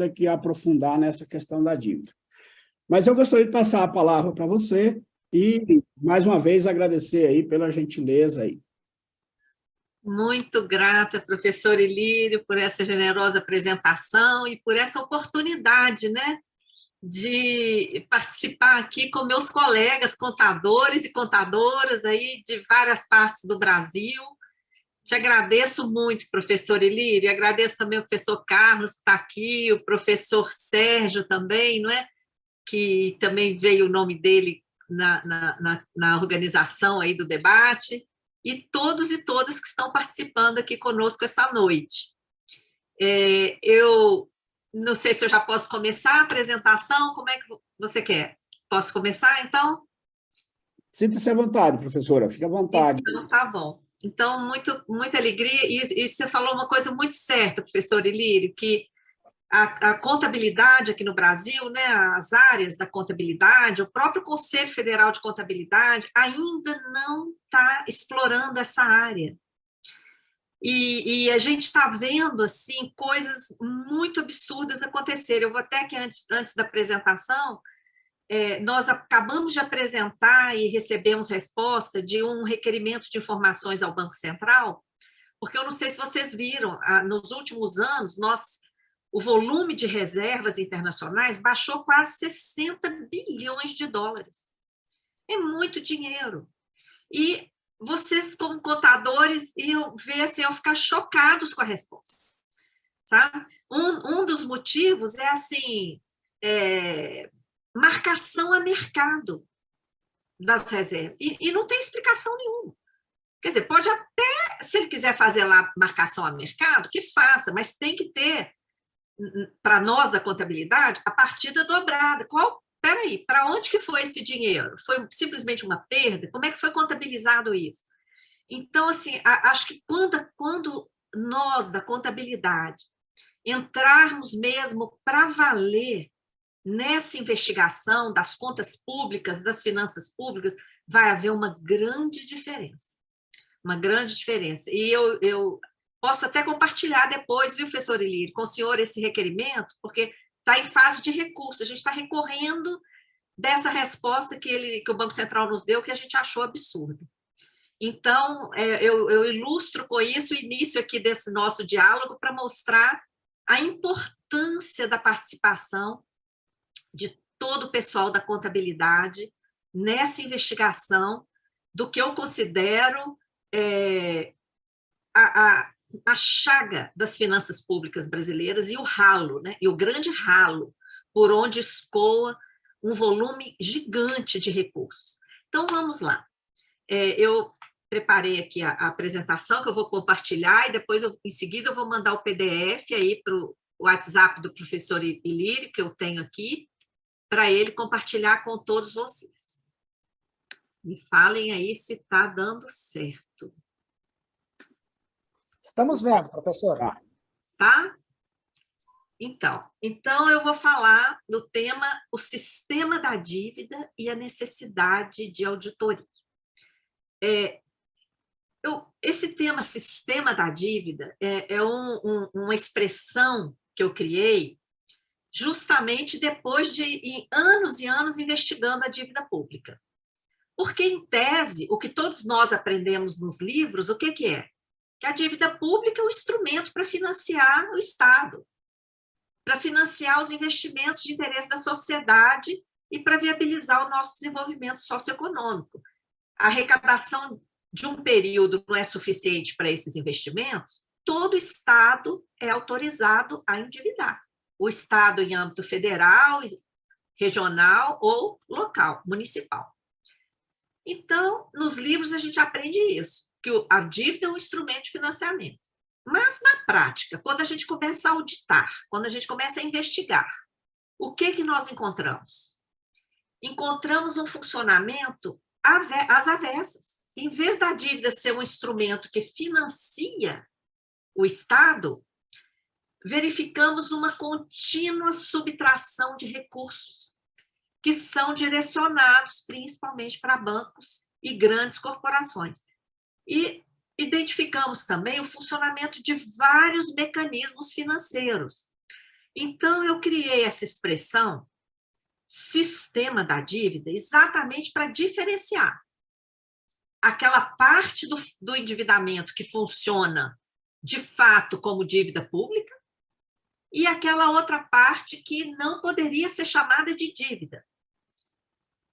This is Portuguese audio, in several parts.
aqui a aprofundar nessa questão da dívida. Mas eu gostaria de passar a palavra para você e, mais uma vez, agradecer aí pela gentileza aí. Muito grata, professor Ilírio, por essa generosa apresentação e por essa oportunidade, né, de participar aqui com meus colegas contadores e contadoras aí de várias partes do Brasil. Te agradeço muito, professor Ilírio, agradeço também o professor Carlos, que está aqui, o professor Sérgio também, não é? Que também veio o nome dele na organização aí do debate, e todos e todas que estão participando aqui conosco essa noite. Eu não sei se eu já posso começar a apresentação, como é que você quer? Posso começar, então? Sinta-se à vontade, professora, fique à vontade. Então, tá bom. Então, muita alegria, e você falou uma coisa muito certa, professor Ilírio, que a contabilidade aqui no Brasil, né, as áreas da contabilidade, o próprio Conselho Federal de Contabilidade ainda não está explorando essa área. E a gente está vendo assim, coisas muito absurdas acontecerem. Eu vou até que antes da apresentação, nós acabamos de apresentar e recebemos resposta de um requerimento de informações ao Banco Central, porque eu não sei se vocês viram, nos últimos anos, o volume de reservas internacionais baixou quase 60 bilhões de dólares. É muito dinheiro. E vocês, como contadores, iam ver assim, iam ficar chocados com a resposta. Sabe? Um dos motivos é assim, marcação a mercado das reservas. E não tem explicação nenhuma. Quer dizer, pode até, se ele quiser fazer lá marcação a mercado, que faça, mas tem que ter, para nós da contabilidade, a partida dobrada. Peraí, para onde que foi esse dinheiro? Foi simplesmente uma perda? Como é que foi contabilizado isso? Então, assim, acho que quando nós da contabilidade entrarmos mesmo para valer nessa investigação das contas públicas, das finanças públicas, vai haver uma grande diferença. Uma grande diferença. E eu posso até compartilhar depois, viu, professor Ilírio, com o senhor esse requerimento, porque está em fase de recurso, a gente está recorrendo dessa resposta que o Banco Central nos deu, que a gente achou absurda. Então, eu ilustro com isso o início aqui desse nosso diálogo para mostrar a importância da participação de todo o pessoal da contabilidade nessa investigação do que eu considero a chaga das finanças públicas brasileiras e o ralo, né? E o grande ralo por onde escoa um volume gigante de recursos. Então, vamos lá. Eu preparei aqui a apresentação que eu vou compartilhar e depois, em seguida, eu vou mandar o PDF aí para o WhatsApp do professor Ilírio, que eu tenho aqui, para ele compartilhar com todos vocês. Me falem aí se está dando certo. Estamos vendo, professora. Tá? Então eu vou falar do tema o sistema da dívida e a necessidade de auditoria. Esse tema sistema da dívida é uma expressão que eu criei justamente depois de anos e anos investigando a dívida pública. Porque, em tese, o que todos nós aprendemos nos livros, o que é? Que a dívida pública é um instrumento para financiar o Estado, para financiar os investimentos de interesse da sociedade e para viabilizar o nosso desenvolvimento socioeconômico. A arrecadação de um período não é suficiente para esses investimentos, todo Estado é autorizado a endividar. O Estado em âmbito federal, regional ou local, municipal. Então, nos livros a gente aprende isso, que a dívida é um instrumento de financiamento. Mas, na prática, quando a gente começa a auditar, quando a gente começa a investigar, o que nós encontramos? Encontramos um funcionamento às avessas. Em vez da dívida ser um instrumento que financia o Estado, verificamos uma contínua subtração de recursos, que são direcionados principalmente para bancos e grandes corporações. E identificamos também o funcionamento de vários mecanismos financeiros. Então, eu criei essa expressão, sistema da dívida, exatamente para diferenciar aquela parte do endividamento que funciona, de fato, como dívida pública, e aquela outra parte que não poderia ser chamada de dívida,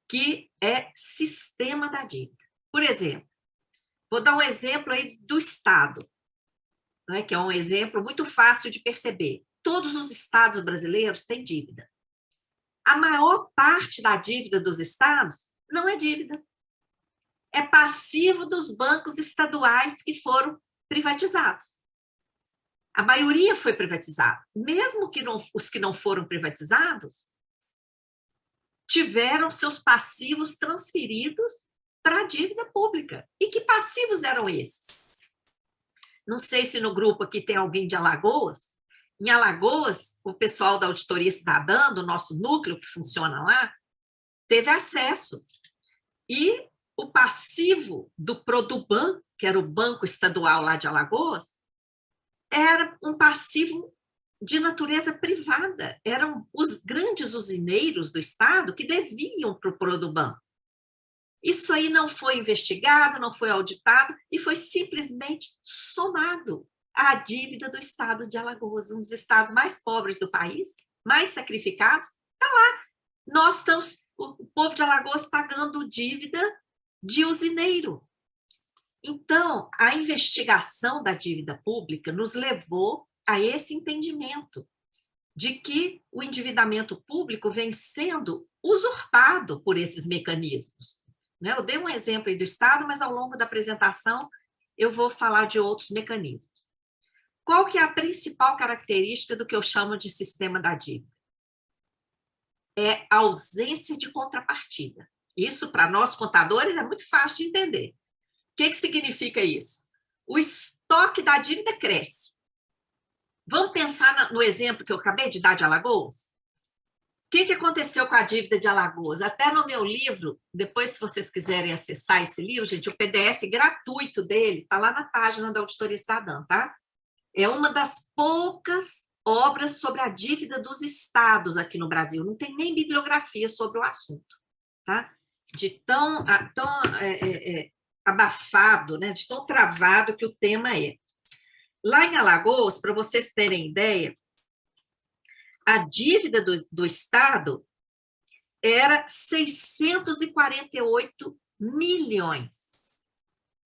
que é sistema da dívida. Por exemplo, vou dar um exemplo aí do Estado, né, que é um exemplo muito fácil de perceber. Todos os estados brasileiros têm dívida. A maior parte da dívida dos estados não é dívida. É passivo dos bancos estaduais que foram privatizados. A maioria foi privatizada. Mesmo que os que não foram privatizados tiveram seus passivos transferidos para a dívida pública. E que passivos eram esses? Não sei se no grupo aqui tem alguém de Alagoas. Em Alagoas, o pessoal da Auditoria Cidadã, do nosso núcleo que funciona lá, teve acesso. E o passivo do Produban, que era o banco estadual lá de Alagoas, era um passivo de natureza privada. Eram os grandes usineiros do Estado que deviam para o Produban. Isso aí não foi investigado, não foi auditado e foi simplesmente somado à dívida do Estado de Alagoas, um dos estados mais pobres do país, mais sacrificados. Está lá. Nós estamos, o povo de Alagoas, pagando dívida de usineiro. Então, a investigação da dívida pública nos levou a esse entendimento de que o endividamento público vem sendo usurpado por esses mecanismos. Eu dei um exemplo aí do Estado, mas ao longo da apresentação eu vou falar de outros mecanismos. Qual que é a principal característica do que eu chamo de sistema da dívida? É a ausência de contrapartida. Isso, para nós contadores, é muito fácil de entender. O que significa isso? O estoque da dívida cresce. Vamos pensar no exemplo que eu acabei de dar de Alagoas? O que aconteceu com a dívida de Alagoas? Até no meu livro, depois, se vocês quiserem acessar esse livro, gente, o PDF gratuito dele está lá na página da Auditoria Cidadã, tá? É uma das poucas obras sobre a dívida dos estados aqui no Brasil. Não tem nem bibliografia sobre o assunto, tá? De tão abafado, né? De tão travado que o tema é. Lá em Alagoas, para vocês terem ideia, a dívida do Estado era 648 milhões.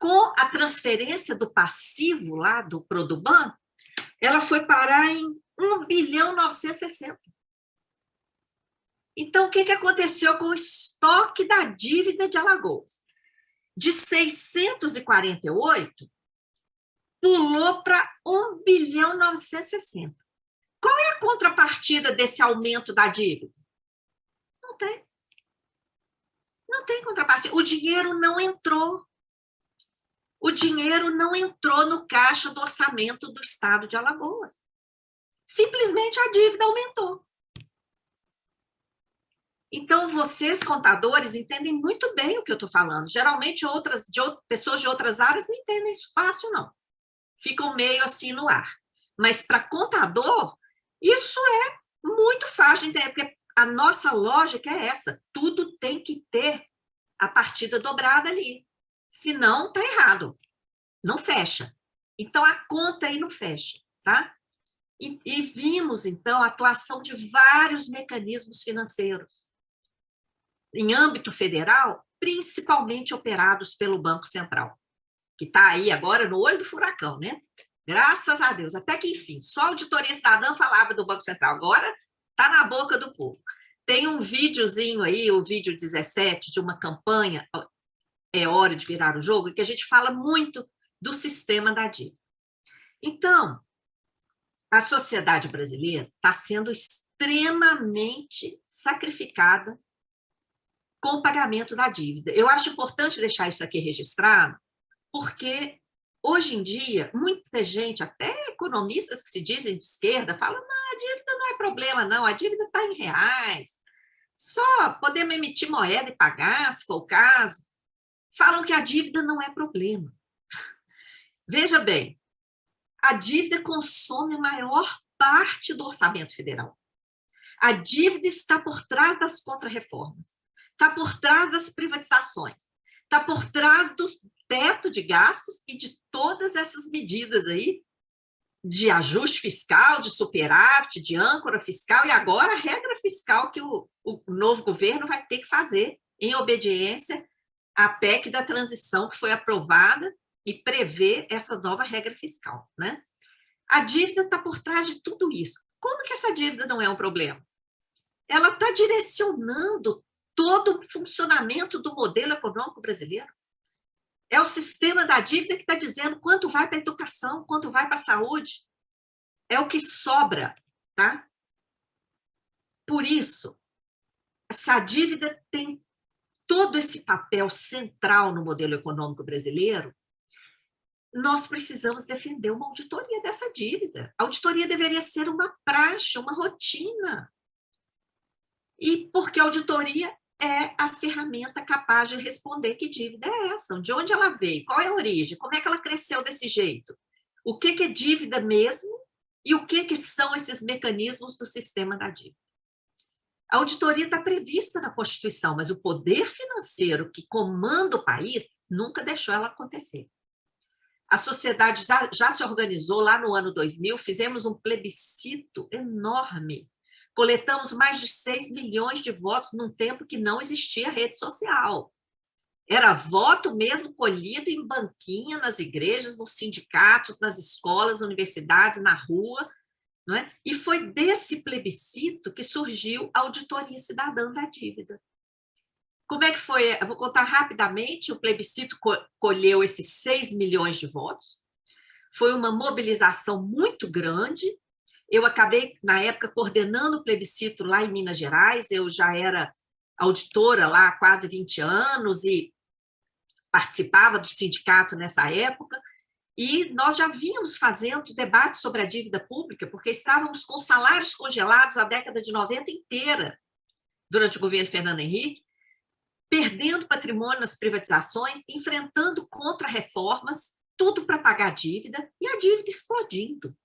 Com a transferência do passivo lá do Produban, ela foi parar em 1.960 bilhão. Então, o que aconteceu com o estoque da dívida de Alagoas? De 648, pulou para 1.960 bilhão. Qual é a contrapartida desse aumento da dívida? Não tem. Não tem contrapartida. O dinheiro não entrou. O dinheiro não entrou no caixa do orçamento do Estado de Alagoas. Simplesmente a dívida aumentou. Então, vocês, contadores, entendem muito bem o que eu estou falando. Geralmente, pessoas de outras áreas não entendem isso fácil, não. Ficam meio assim no ar. Mas, para contador, isso é muito fácil de entender, porque a nossa lógica é essa. Tudo tem que ter a partida dobrada ali. Senão, está errado. Não fecha. Então, a conta aí não fecha, tá? E vimos, então, a atuação de vários mecanismos financeiros. Em âmbito federal, principalmente operados pelo Banco Central, que está aí agora no olho do furacão, né? Graças a Deus, até que enfim, só a Auditoria Cidadã falava do Banco Central, agora está na boca do povo. Tem um videozinho aí, o vídeo 17, de uma campanha, É Hora de Virar o Jogo, que a gente fala muito do sistema da dívida. Então, a sociedade brasileira está sendo extremamente sacrificada com o pagamento da dívida. Eu acho importante deixar isso aqui registrado, porque hoje em dia, muita gente, até economistas que se dizem de esquerda, falam: não, a dívida não é problema, não, a dívida está em reais, só podemos emitir moeda e pagar, se for o caso. Falam que a dívida não é problema. Veja bem, a dívida consome a maior parte do orçamento federal. A dívida está por trás das contrarreformas, está por trás das privatizações, está por trás do teto de gastos e de todas essas medidas aí de ajuste fiscal, de superávit, de âncora fiscal, e agora a regra fiscal que o novo governo vai ter que fazer em obediência à PEC da transição que foi aprovada e prevê essa nova regra fiscal, né? A dívida está por trás de tudo isso. Como que essa dívida não é um problema? Ela está direcionando todo o funcionamento do modelo econômico brasileiro. É o sistema da dívida que está dizendo quanto vai para a educação, quanto vai para a saúde. É o que sobra, tá? Por isso, se a dívida tem todo esse papel central no modelo econômico brasileiro, nós precisamos defender uma auditoria dessa dívida. A auditoria deveria ser uma praxe, uma rotina. E porque a auditoria é a ferramenta capaz de responder que dívida é essa, de onde ela veio, qual é a origem, como é que ela cresceu desse jeito, o que é dívida mesmo e o que são esses mecanismos do sistema da dívida. A auditoria está prevista na Constituição, mas o poder financeiro que comanda o país nunca deixou ela acontecer. A sociedade já se organizou lá no ano 2000, fizemos um plebiscito enorme, coletamos mais de 6 milhões de votos num tempo que não existia rede social. Era voto mesmo colhido em banquinha, nas igrejas, nos sindicatos, nas escolas, universidades, na rua, não é? E foi desse plebiscito que surgiu a Auditoria Cidadã da Dívida. Como é que foi? Eu vou contar rapidamente. O plebiscito colheu esses 6 milhões de votos. Foi uma mobilização muito grande. Eu acabei, na época, coordenando o plebiscito lá em Minas Gerais. Eu já era auditora lá há quase 20 anos e participava do sindicato nessa época. E nós já vínhamos fazendo debate sobre a dívida pública, porque estávamos com salários congelados a década de 90 inteira, durante o governo Fernando Henrique, perdendo patrimônio nas privatizações, enfrentando contra-reformas, tudo para pagar a dívida, e a dívida explodindo.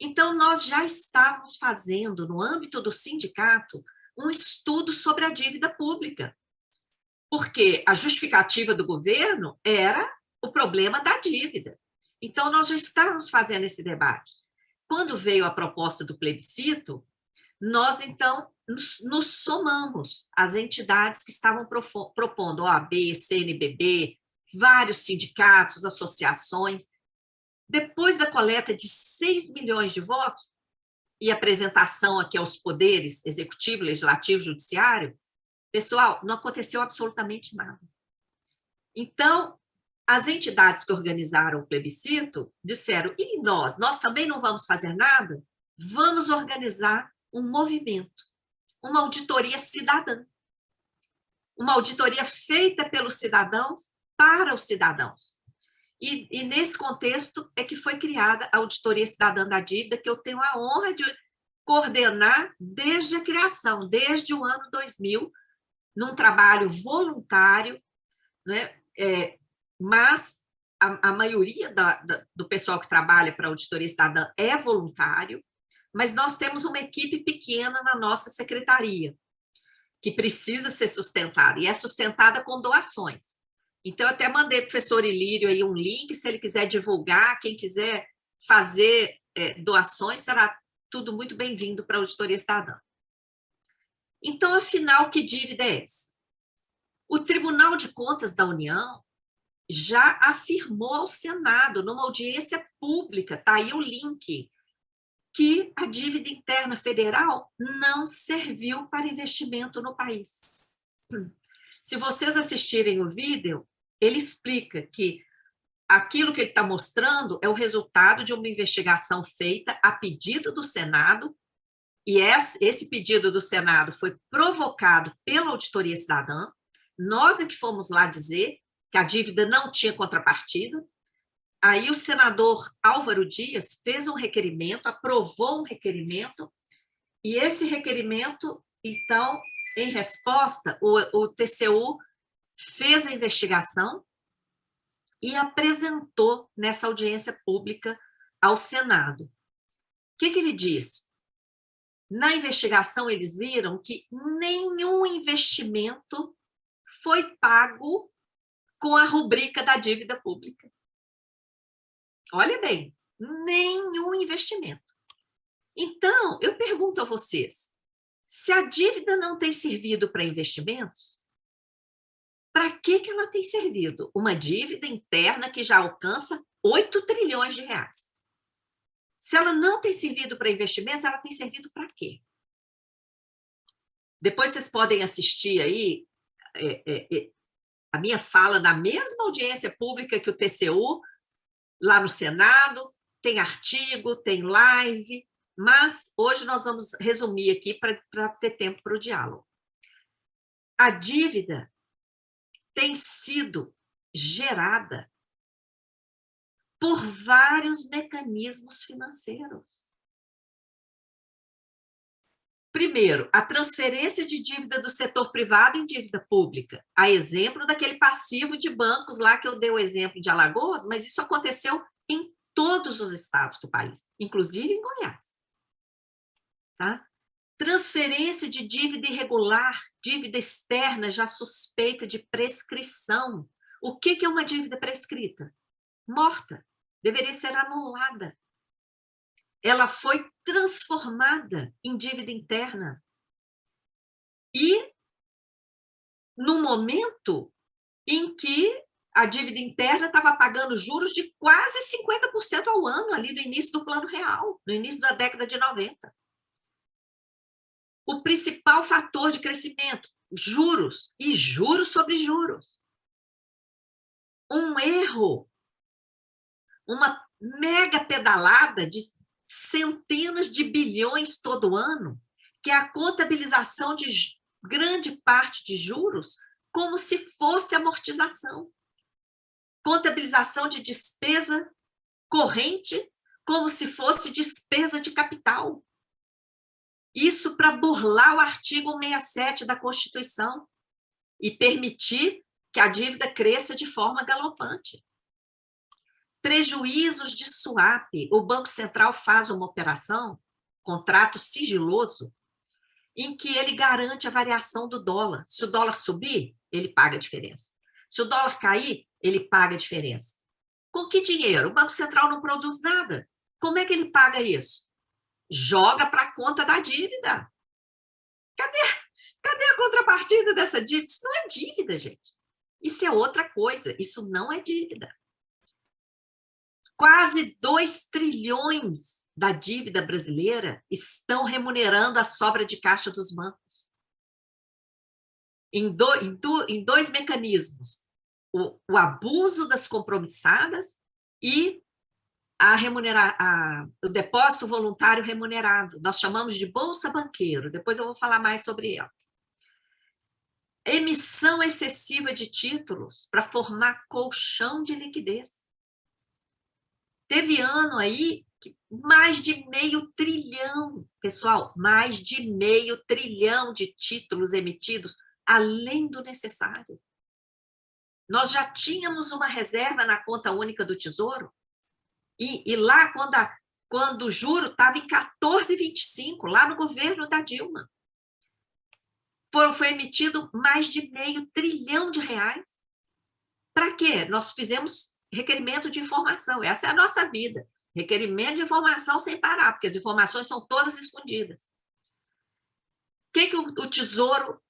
Então, nós já estávamos fazendo, no âmbito do sindicato, um estudo sobre a dívida pública, porque a justificativa do governo era o problema da dívida. Então, nós já estávamos fazendo esse debate. Quando veio a proposta do plebiscito, nós, então, nos somamos às entidades que estavam propondo, OAB, CNBB, vários sindicatos, associações. Depois da coleta de 6 milhões de votos e apresentação aqui aos poderes executivo, legislativo, judiciário, pessoal, não aconteceu absolutamente nada. Então, as entidades que organizaram o plebiscito disseram, e nós também não vamos fazer nada? Vamos organizar um movimento, uma auditoria cidadã. Uma auditoria feita pelos cidadãos para os cidadãos. E nesse contexto é que foi criada a Auditoria Cidadã da Dívida, que eu tenho a honra de coordenar desde a criação, desde o ano 2000, num trabalho voluntário, né? Mas a maioria do pessoal que trabalha para a Auditoria Cidadã é voluntário, mas nós temos uma equipe pequena na nossa secretaria, que precisa ser sustentada, e é sustentada com doações. Então, eu até mandei para o professor Ilírio aí um link, se ele quiser divulgar, quem quiser fazer doações, será tudo muito bem-vindo para a Auditoria Cidadã. Então, afinal, que dívida é essa? O Tribunal de Contas da União já afirmou ao Senado, numa audiência pública, está aí o link, que a dívida interna federal não serviu para investimento no país. Se vocês assistirem o vídeo, ele explica que aquilo que ele está mostrando é o resultado de uma investigação feita a pedido do Senado, e esse pedido do Senado foi provocado pela Auditoria Cidadã. Nós é que fomos lá dizer que a dívida não tinha contrapartida. Aí o senador Álvaro Dias fez um requerimento, aprovou um requerimento, e esse requerimento, então, em resposta, o TCU fez a investigação e apresentou nessa audiência pública ao Senado. que ele disse? Na investigação, eles viram que nenhum investimento foi pago com a rubrica da dívida pública. Olha bem, nenhum investimento. Então, eu pergunto a vocês, se a dívida não tem servido para investimentos, para que ela tem servido? Uma dívida interna que já alcança 8 trilhões de reais. Se ela não tem servido para investimentos, ela tem servido para quê? Depois vocês podem assistir aí a minha fala na mesma audiência pública que o TCU, lá no Senado, tem artigo, tem live, mas hoje nós vamos resumir aqui para ter tempo para o diálogo. A dívida tem sido gerada por vários mecanismos financeiros. Primeiro, a transferência de dívida do setor privado em dívida pública. A exemplo daquele passivo de bancos lá que eu dei o exemplo de Alagoas, mas isso aconteceu em todos os estados do país, inclusive em Goiás. Tá? Transferência de dívida irregular, dívida externa já suspeita de prescrição. O que é uma dívida prescrita? Morta, deveria ser anulada. Ela foi transformada em dívida interna. E, no momento em que a dívida interna estava pagando juros de quase 50% ao ano, ali no início do Plano Real, no início da década de 90. O principal fator de crescimento, juros, e juros sobre juros. Um erro, uma mega pedalada de centenas de bilhões todo ano, que é a contabilização de grande parte de juros como se fosse amortização. Contabilização de despesa corrente como se fosse despesa de capital. Isso para burlar o artigo 167 da Constituição e permitir que a dívida cresça de forma galopante. Prejuízos de swap. O Banco Central faz uma operação, contrato sigiloso, em que ele garante a variação do dólar. Se o dólar subir, ele paga a diferença. Se o dólar cair, ele paga a diferença. Com que dinheiro? O Banco Central não produz nada. Como é que ele paga isso? Joga para a conta da dívida. Cadê a contrapartida dessa dívida? Isso não é dívida, gente. Isso é outra coisa. Isso não é dívida. Quase 2 trilhões da dívida brasileira estão remunerando a sobra de caixa dos bancos. Em dois mecanismos. O abuso das compromissadas e o depósito voluntário remunerado. Nós chamamos de Bolsa Banqueiro. Depois eu vou falar mais sobre ela. Emissão excessiva de títulos para formar colchão de liquidez. Teve ano aí que mais de 0,5 trilhão, pessoal, mais de 0,5 trilhão de títulos emitidos, além do necessário. Nós já tínhamos uma reserva na conta única do Tesouro, e lá, quando o juro estava em 14,25, lá no governo da Dilma, foi emitido mais de 0,5 trilhão de reais. Para quê? Nós fizemos requerimento de informação. Essa é a nossa vida. Requerimento de informação sem parar, porque as informações são todas escondidas. O que o Tesouro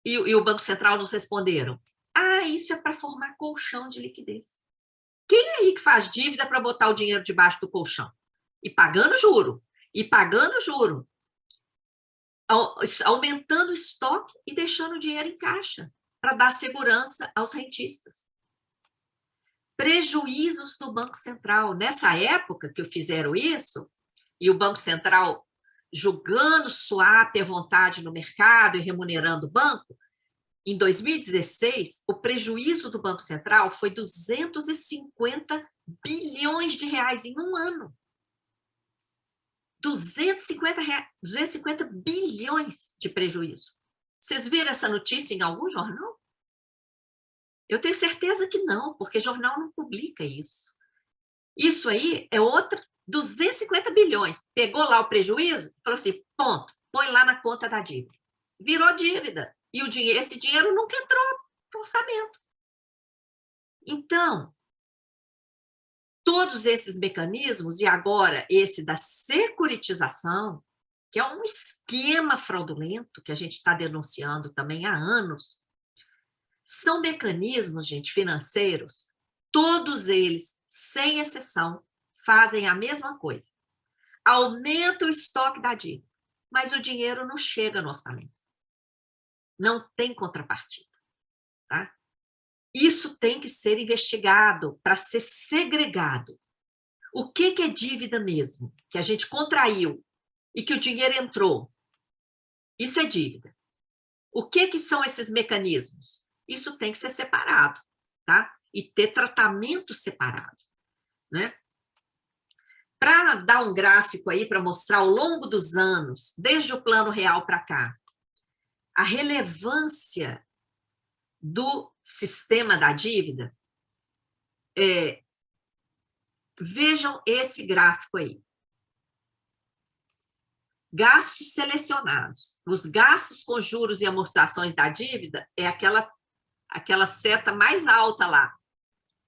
e o Banco Central nos responderam? Isso é para formar colchão de liquidez. Quem é aí que faz dívida para botar o dinheiro debaixo do colchão? E pagando juro. Aumentando o estoque e deixando o dinheiro em caixa para dar segurança aos rentistas. Prejuízos do Banco Central. Nessa época que fizeram isso, e o Banco Central julgando swap à vontade no mercado e remunerando o banco, em 2016, o prejuízo do Banco Central foi 250 bilhões de reais em um ano. 250 bilhões de prejuízo. Vocês viram essa notícia em algum jornal? Eu tenho certeza que não, porque jornal não publica isso. Isso aí é outra 250 bilhões. Pegou lá o prejuízo, falou assim, ponto, põe lá na conta da dívida. Virou dívida. E esse dinheiro nunca entrou no orçamento. Então, todos esses mecanismos, e agora esse da securitização, que é um esquema fraudulento que a gente está denunciando também há anos, são mecanismos, gente, financeiros, todos eles, sem exceção, fazem a mesma coisa. Aumenta o estoque da dívida, mas o dinheiro não chega no orçamento. Não tem contrapartida. Tá? Isso tem que ser investigado para ser segregado. O que é dívida mesmo? Que a gente contraiu e que o dinheiro entrou. Isso é dívida. O que são esses mecanismos? Isso tem que ser separado, tá? E ter tratamento separado, né? Para dar um gráfico aí, para mostrar ao longo dos anos, desde o Plano Real para cá, a relevância do sistema da dívida, vejam esse gráfico aí. Gastos selecionados. Os gastos com juros e amortizações da dívida é aquela seta mais alta lá.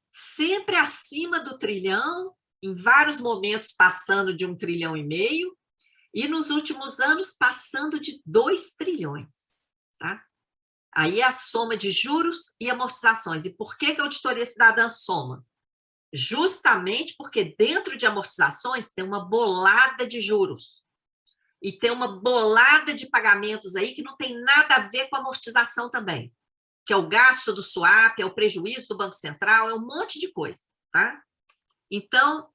Sempre acima do trilhão, em vários momentos passando de 1,5 trilhão, e nos últimos anos passando de 2 trilhões. Tá? Aí é a soma de juros e amortizações. E por que a Auditoria Cidadã soma? Justamente porque dentro de amortizações tem uma bolada de juros. E tem uma bolada de pagamentos aí que não tem nada a ver com a amortização também. Que é o gasto do swap, é o prejuízo do Banco Central, é um monte de coisa. Tá? Então,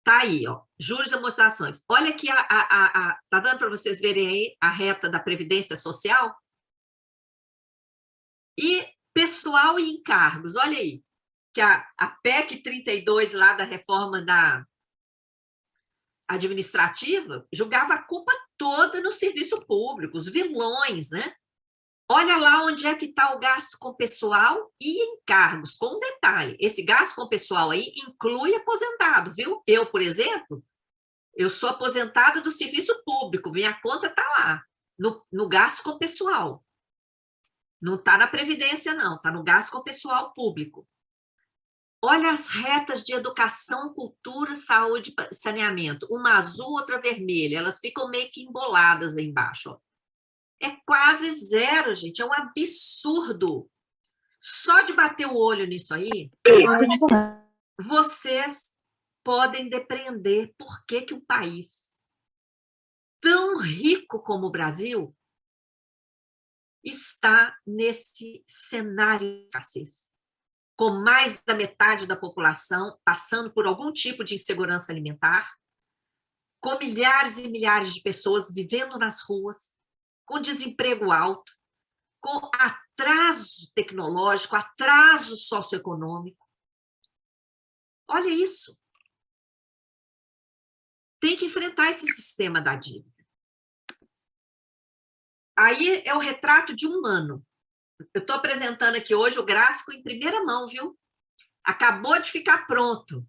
tá aí, ó, juros e amortizações. Olha aqui, tá dando para vocês verem aí a reta da Previdência Social? E pessoal e encargos, olha aí, que a PEC 32 lá da reforma da administrativa jogava a culpa toda no serviço público, os vilões, né? Olha lá onde é que está o gasto com pessoal e encargos, com um detalhe, esse gasto com pessoal aí inclui aposentado, viu? Eu, por exemplo, eu sou aposentada do serviço público, minha conta está lá, no gasto com pessoal. Não está na Previdência, não, está no gasto com pessoal público. Olha as retas de educação, cultura, saúde e saneamento, uma azul, outra vermelha, elas ficam meio que emboladas aí embaixo, ó. É quase zero, gente, é um absurdo. Só de bater o olho nisso aí, vocês podem depreender por que um país tão rico como o Brasil está nesse cenário de escassez, com mais da metade da população passando por algum tipo de insegurança alimentar, com milhares e milhares de pessoas vivendo nas ruas, com desemprego alto, com atraso tecnológico, atraso socioeconômico. Olha isso. Tem que enfrentar esse sistema da dívida. Aí é o retrato de um ano. Eu estou apresentando aqui hoje o gráfico em primeira mão, viu? Acabou de ficar pronto.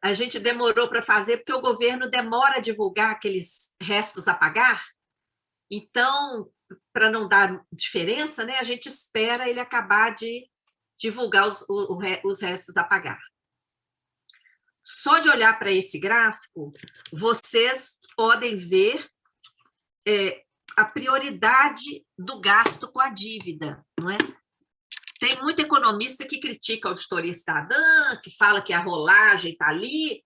A gente demorou para fazer porque o governo demora a divulgar aqueles restos a pagar. Então, para não dar diferença, né, a gente espera ele acabar de divulgar os restos a pagar. Só de olhar para esse gráfico, vocês podem ver a prioridade do gasto com a dívida, não é? Tem muito economista que critica a Auditoria Cidadã, que fala que a rolagem está ali.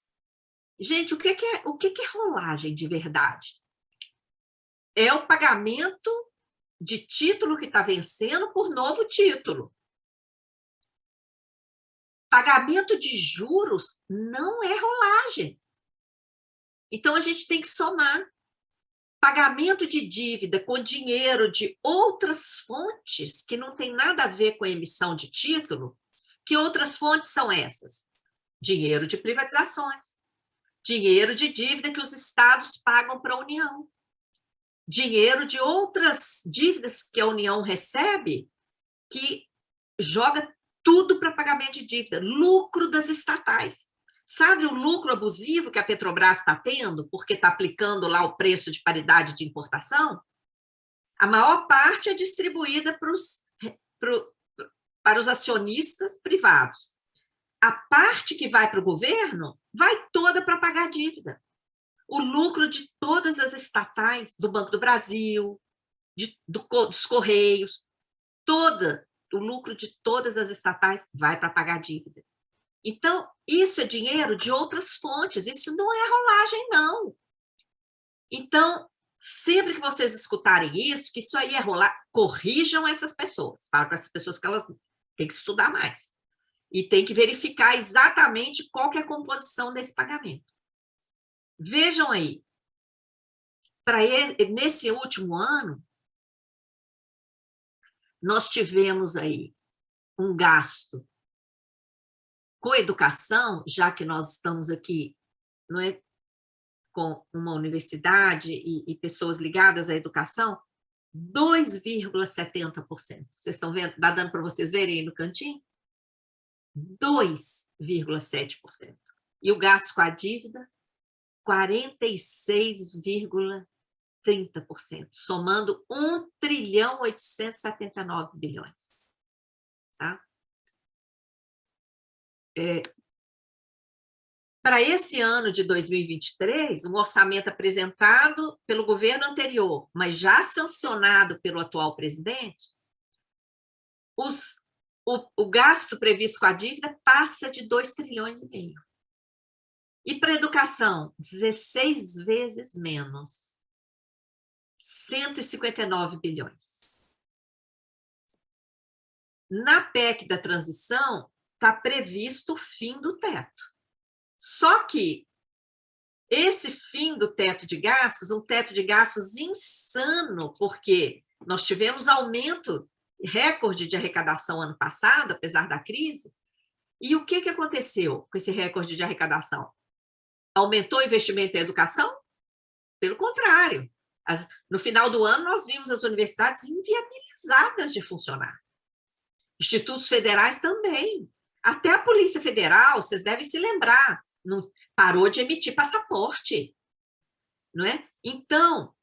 Gente, o que é rolagem de verdade? É o pagamento de título que está vencendo por novo título. Pagamento de juros não é rolagem. Então, a gente tem que somar. Pagamento de dívida com dinheiro de outras fontes, que não tem nada a ver com a emissão de título, que outras fontes são essas? Dinheiro de privatizações, dinheiro de dívida que os estados pagam para a União, dinheiro de outras dívidas que a União recebe, que joga tudo para pagamento de dívida, lucro das estatais. Sabe o lucro abusivo que a Petrobras está tendo porque está aplicando lá o preço de paridade de importação? A maior parte é distribuída para os acionistas privados. A parte que vai para o governo vai toda para pagar a dívida. O lucro de todas as estatais, do Banco do Brasil, dos Correios, o lucro de todas as estatais vai para pagar a dívida. Então, isso é dinheiro de outras fontes, isso não é rolagem, não. Então, sempre que vocês escutarem isso, que isso aí é rolar, corrijam essas pessoas. Fala com essas pessoas que elas têm que estudar mais. E tem que verificar exatamente qual que é a composição desse pagamento. Vejam aí, nesse último ano, nós tivemos aí um gasto com educação, já que nós estamos aqui, não é, com uma universidade e pessoas ligadas à educação, 2,70%. Vocês estão vendo? Está dando para vocês verem aí no cantinho? 2,7%. E o gasto com a dívida, 46,30%, somando 1,879 bilhões. Tá? Para esse ano de 2023, um orçamento apresentado pelo governo anterior, mas já sancionado pelo atual presidente, o gasto previsto com a dívida passa de 2,5 trilhões. E para a educação, 16 vezes menos, 159 bilhões. Na PEC da transição, está previsto o fim do teto. Só que esse fim do teto de gastos, um teto de gastos insano, porque nós tivemos aumento, recorde de arrecadação ano passado, apesar da crise, e o que aconteceu com esse recorde de arrecadação? Aumentou o investimento em educação? Pelo contrário. No final do ano, nós vimos as universidades inviabilizadas de funcionar. Institutos federais também. Até a Polícia Federal, vocês devem se lembrar, parou de emitir passaporte. Não é? Então,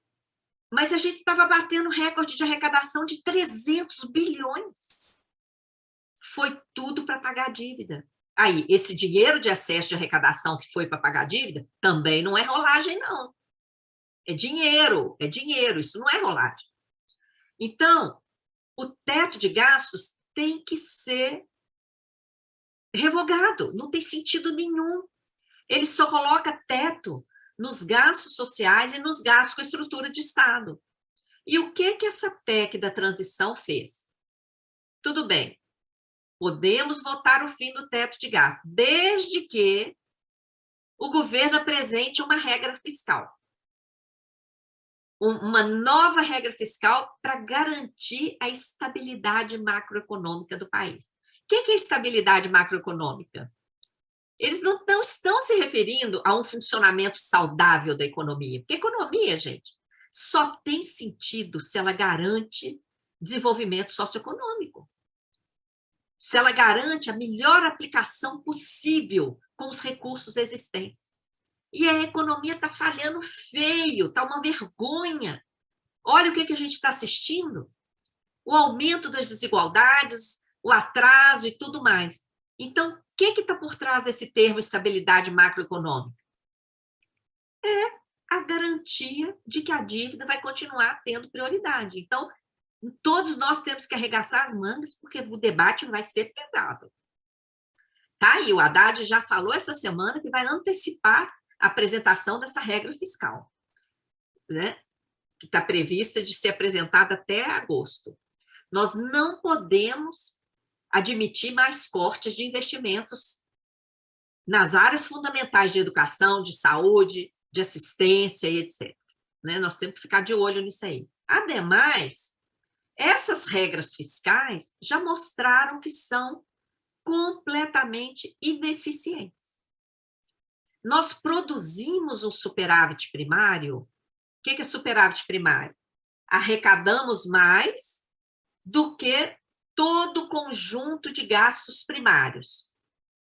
mas a gente estava batendo recorde de arrecadação de 300 bilhões. Foi tudo para pagar a dívida. Aí, esse dinheiro de excesso de arrecadação que foi para pagar a dívida, também não é rolagem, não. É dinheiro, isso não é rolagem. Então, o teto de gastos tem que ser revogado, não tem sentido nenhum. Ele só coloca teto nos gastos sociais e nos gastos com a estrutura de Estado. E o que essa PEC da transição fez? Tudo bem, podemos votar o fim do teto de gasto, desde que o governo apresente uma regra fiscal. Uma nova regra fiscal para garantir a estabilidade macroeconômica do país. O que é estabilidade macroeconômica? Eles não estão se referindo a um funcionamento saudável da economia, porque economia, gente, só tem sentido se ela garante desenvolvimento socioeconômico. Se ela garante a melhor aplicação possível com os recursos existentes. E a economia está falhando feio, está uma vergonha. Olha o que a gente está assistindo. O aumento das desigualdades, o atraso e tudo mais. Então, o que está por trás desse termo estabilidade macroeconômica? É a garantia de que a dívida vai continuar tendo prioridade. Então, todos nós temos que arregaçar as mangas, porque o debate vai ser pesado. Tá? E o Haddad já falou essa semana que vai antecipar a apresentação dessa regra fiscal, né? Que está prevista de ser apresentada até agosto. Nós não podemos admitir mais cortes de investimentos nas áreas fundamentais de educação, de saúde, de assistência e etc. Né? Nós temos que ficar de olho nisso aí. Ademais, essas regras fiscais já mostraram que são completamente ineficientes. Nós produzimos um superávit primário. O que é superávit primário? Arrecadamos mais do que todo o conjunto de gastos primários.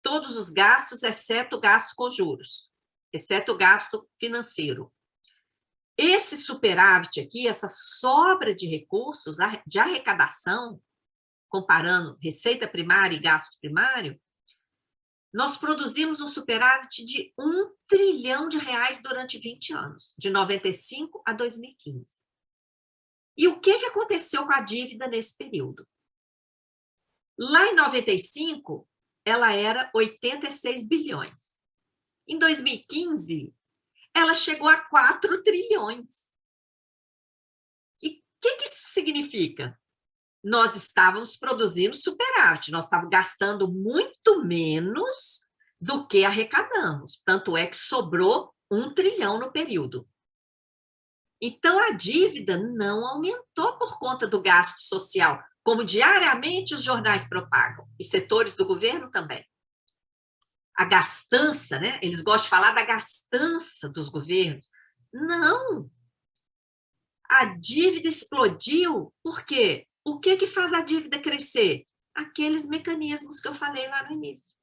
todos os gastos, exceto o gasto com juros, exceto o gasto financeiro. Esse superávit aqui, essa sobra de recursos, de arrecadação, comparando receita primária e gasto primário, nós produzimos um superávit de R$1 trilhão durante 20 anos, de 95 a 2015. E o que aconteceu com a dívida nesse período? Lá em 95, ela era 86 bilhões. Em 2015, ela chegou a 4 trilhões. E o que isso significa? Nós estávamos produzindo superávit, nós estávamos gastando muito menos do que arrecadamos. Tanto é que sobrou 1 trilhão no período. Então, a dívida não aumentou por conta do gasto social, como diariamente os jornais propagam, e setores do governo também. A gastança, né? Eles gostam de falar da gastança dos governos. Não! A dívida explodiu, por quê? O que faz a dívida crescer? Aqueles mecanismos que eu falei lá no início.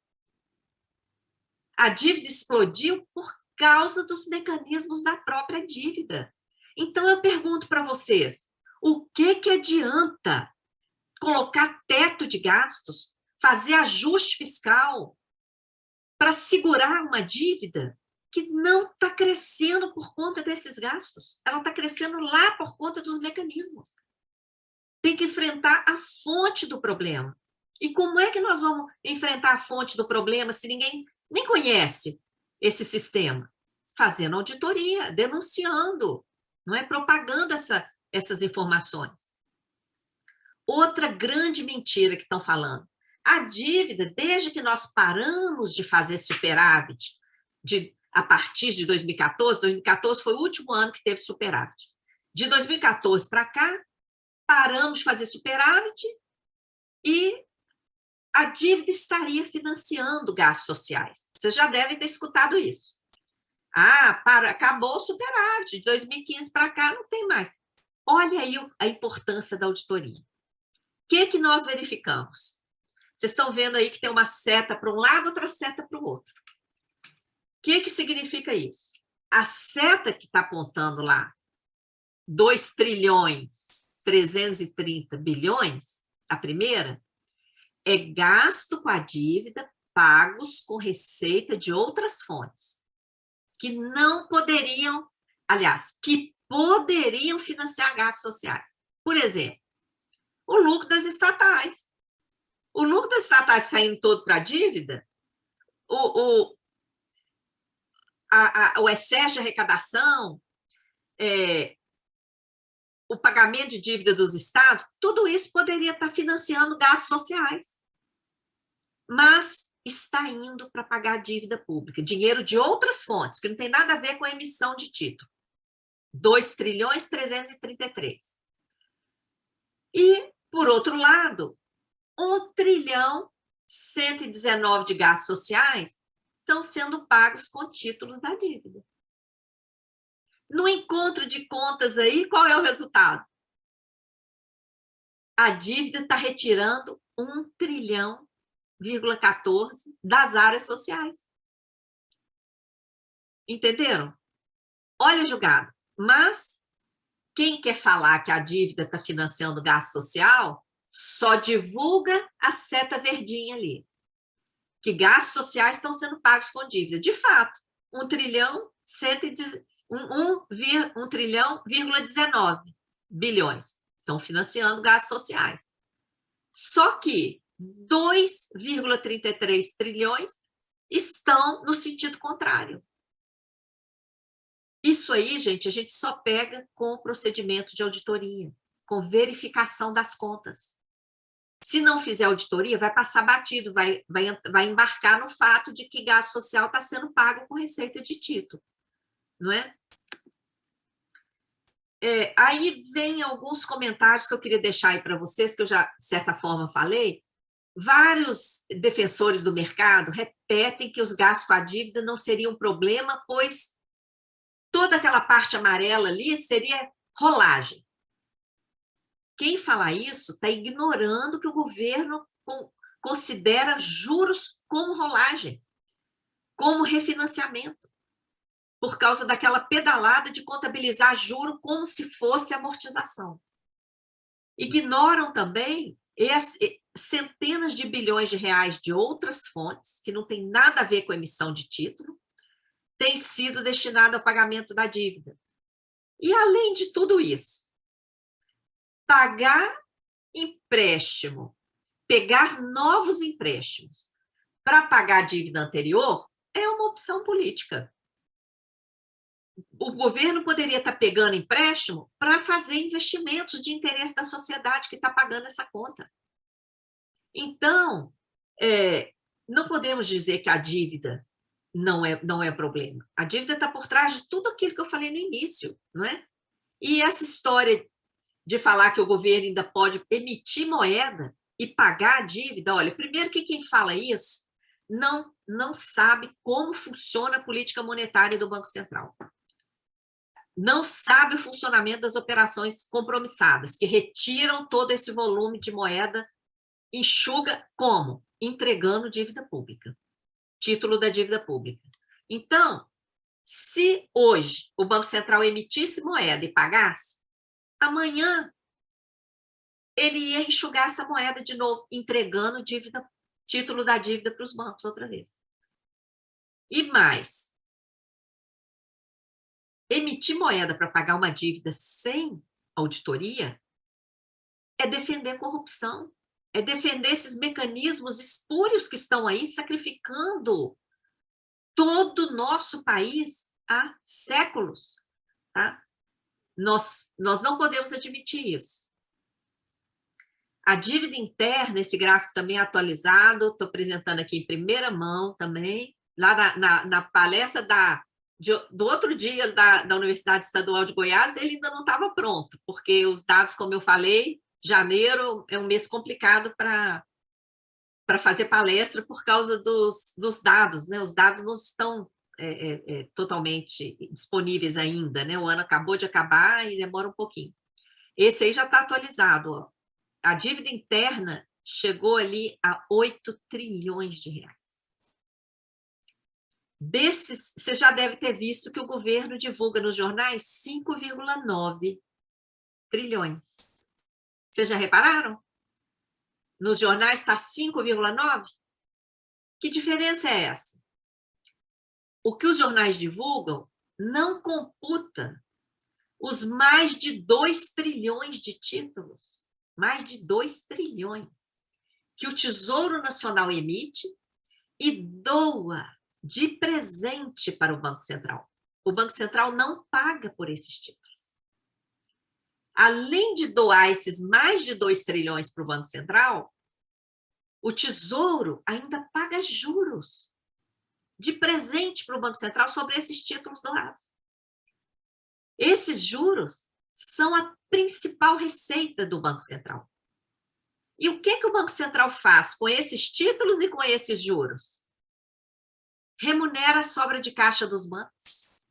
A dívida explodiu por causa dos mecanismos da própria dívida. Então, eu pergunto para vocês, o que adianta colocar teto de gastos, fazer ajuste fiscal para segurar uma dívida que não está crescendo por conta desses gastos? Ela está crescendo lá por conta dos mecanismos. Tem que enfrentar a fonte do problema. E como é que nós vamos enfrentar a fonte do problema se ninguém nem conhece esse sistema? Fazendo auditoria, denunciando, não é? Propagando essas informações. Outra grande mentira que estão falando. A dívida, desde que nós paramos de fazer superávit, a partir de 2014 foi o último ano que teve superávit. De 2014 para cá, paramos de fazer superávit e a dívida estaria financiando gastos sociais. Vocês já devem ter escutado isso. Acabou o superávit, de 2015 para cá não tem mais. Olha aí a importância da auditoria. O que nós verificamos? Vocês estão vendo aí que tem uma seta para um lado, outra seta para o outro. O que significa isso? A seta que está apontando lá, 2 trilhões 330 bilhões, a primeira, é gasto com a dívida pagos com receita de outras fontes, que não poderiam, aliás, que poderiam financiar gastos sociais. Por exemplo, o lucro das estatais. O lucro das estatais está indo todo para a dívida, o excesso de arrecadação, o pagamento de dívida dos estados, tudo isso poderia estar financiando gastos sociais. Mas está indo para pagar dívida pública, dinheiro de outras fontes, que não tem nada a ver com a emissão de título. 2 trilhões 333. E, por outro lado, 1 trilhão 119 de gastos sociais estão sendo pagos com títulos da dívida. No encontro de contas aí, qual é o resultado? A dívida está retirando 1 trilhão, 14 das áreas sociais. Entenderam? Olha a jogada. Mas quem quer falar que a dívida está financiando o gasto social, só divulga a seta verdinha ali. Que gastos sociais estão sendo pagos com dívida. De fato, 1 trilhão 19 bilhões estão financiando gastos sociais. Só que 2,33 trilhões estão no sentido contrário. Isso aí, gente, a gente só pega com o procedimento de auditoria, com verificação das contas. Se não fizer auditoria, vai passar batido, vai embarcar no fato de que gasto social está sendo pago com receita de título, não é? Aí vem alguns comentários que eu queria deixar aí para vocês, que eu já, de certa forma, falei. Vários defensores do mercado repetem que os gastos com a dívida não seriam um problema, pois toda aquela parte amarela ali seria rolagem. Quem fala isso está ignorando que o governo, considera juros como rolagem, como refinanciamento, por causa daquela pedalada de contabilizar juro como se fosse amortização. Ignoram também centenas de bilhões de reais de outras fontes, que não tem nada a ver com emissão de título, tem sido destinado ao pagamento da dívida. E, além de tudo isso, pagar empréstimo, pegar novos empréstimos para pagar a dívida anterior é uma opção política. O governo poderia estar pegando empréstimo para fazer investimentos de interesse da sociedade que está pagando essa conta. Então, não podemos dizer que a dívida não é problema. A dívida está por trás de tudo aquilo que eu falei no início, não é? E essa história de falar que o governo ainda pode emitir moeda e pagar a dívida, olha, primeiro que quem fala isso não sabe como funciona a política monetária do Banco Central. Não sabe o funcionamento das operações compromissadas, que retiram todo esse volume de moeda, enxuga como? Entregando dívida pública, título da dívida pública. Então, se hoje o Banco Central emitisse moeda e pagasse, amanhã ele ia enxugar essa moeda de novo, entregando título da dívida para os bancos outra vez. E mais, emitir moeda para pagar uma dívida sem auditoria é defender corrupção, é defender esses mecanismos espúrios que estão aí sacrificando todo o nosso país há séculos. Tá? Nós não podemos admitir isso. A dívida interna, esse gráfico também é atualizado, estou apresentando aqui em primeira mão também, lá na palestra do outro dia da Universidade Estadual de Goiás, ele ainda não estava pronto, porque os dados, como eu falei, janeiro é um mês complicado para fazer palestra por causa dos dados, né? Os dados não estão totalmente disponíveis ainda, né? O ano acabou de acabar e demora um pouquinho. Esse aí já está atualizado, ó. A dívida interna chegou ali a 8 trilhões de reais. Desses, você já deve ter visto que o governo divulga nos jornais 5,9 trilhões. Vocês já repararam? Nos jornais está 5,9? Que diferença é essa? O que os jornais divulgam não computa os mais de 2 trilhões de títulos, mais de 2 trilhões, que o Tesouro Nacional emite e doa de presente para o Banco Central. O Banco Central não paga por esses títulos. Além de doar esses mais de 2 trilhões para o Banco Central, o Tesouro ainda paga juros de presente para o Banco Central sobre esses títulos doados. Esses juros são a principal receita do Banco Central. E o que o Banco Central faz com esses títulos e com esses juros? Remunera a sobra de caixa dos bancos.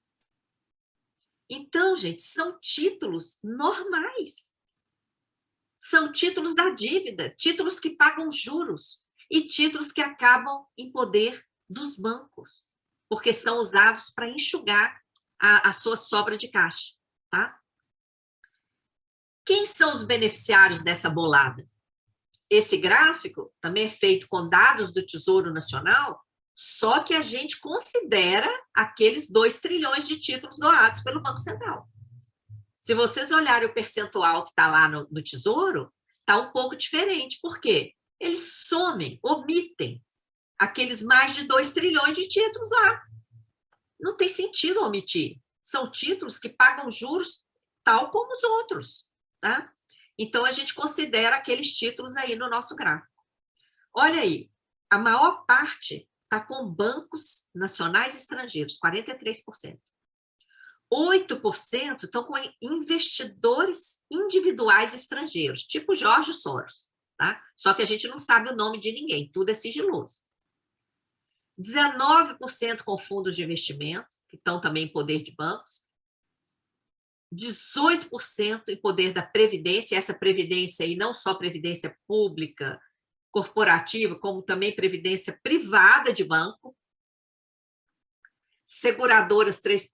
Então, gente, são títulos normais. São títulos da dívida, títulos que pagam juros e títulos que acabam em poder dos bancos, porque são usados para enxugar a sua sobra de caixa, tá? Quem são os beneficiários dessa bolada? Esse gráfico também é feito com dados do Tesouro Nacional, só que a gente considera aqueles 2 trilhões de títulos doados pelo Banco Central. Se vocês olharem o percentual que está lá no Tesouro, está um pouco diferente. Por quê? Eles omitem aqueles mais de 2 trilhões de títulos lá. Não tem sentido omitir. São títulos que pagam juros tal como os outros, tá? Então, a gente considera aqueles títulos aí no nosso gráfico. Olha aí, a maior parte está com bancos nacionais e estrangeiros, 43%. 8% estão com investidores individuais estrangeiros, tipo Jorge Soros, tá? Só que a gente não sabe o nome de ninguém, tudo é sigiloso. 19% com fundos de investimento, que estão também em poder de bancos. 18% em poder da Previdência, essa Previdência aí não só Previdência pública, corporativa, como também previdência privada de banco, seguradoras 3%,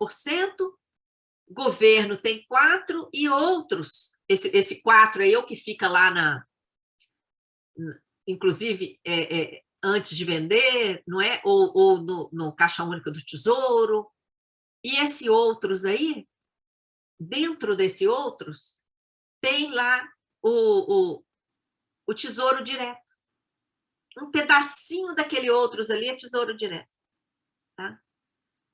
governo tem 4% e outros, esse 4% é o que fica lá inclusive, antes de vender, não é? Ou no Caixa Única do Tesouro. E esse outros aí, dentro desse outros, tem lá o Tesouro Direto. Um pedacinho daquele outros ali é Tesouro Direto. Tá?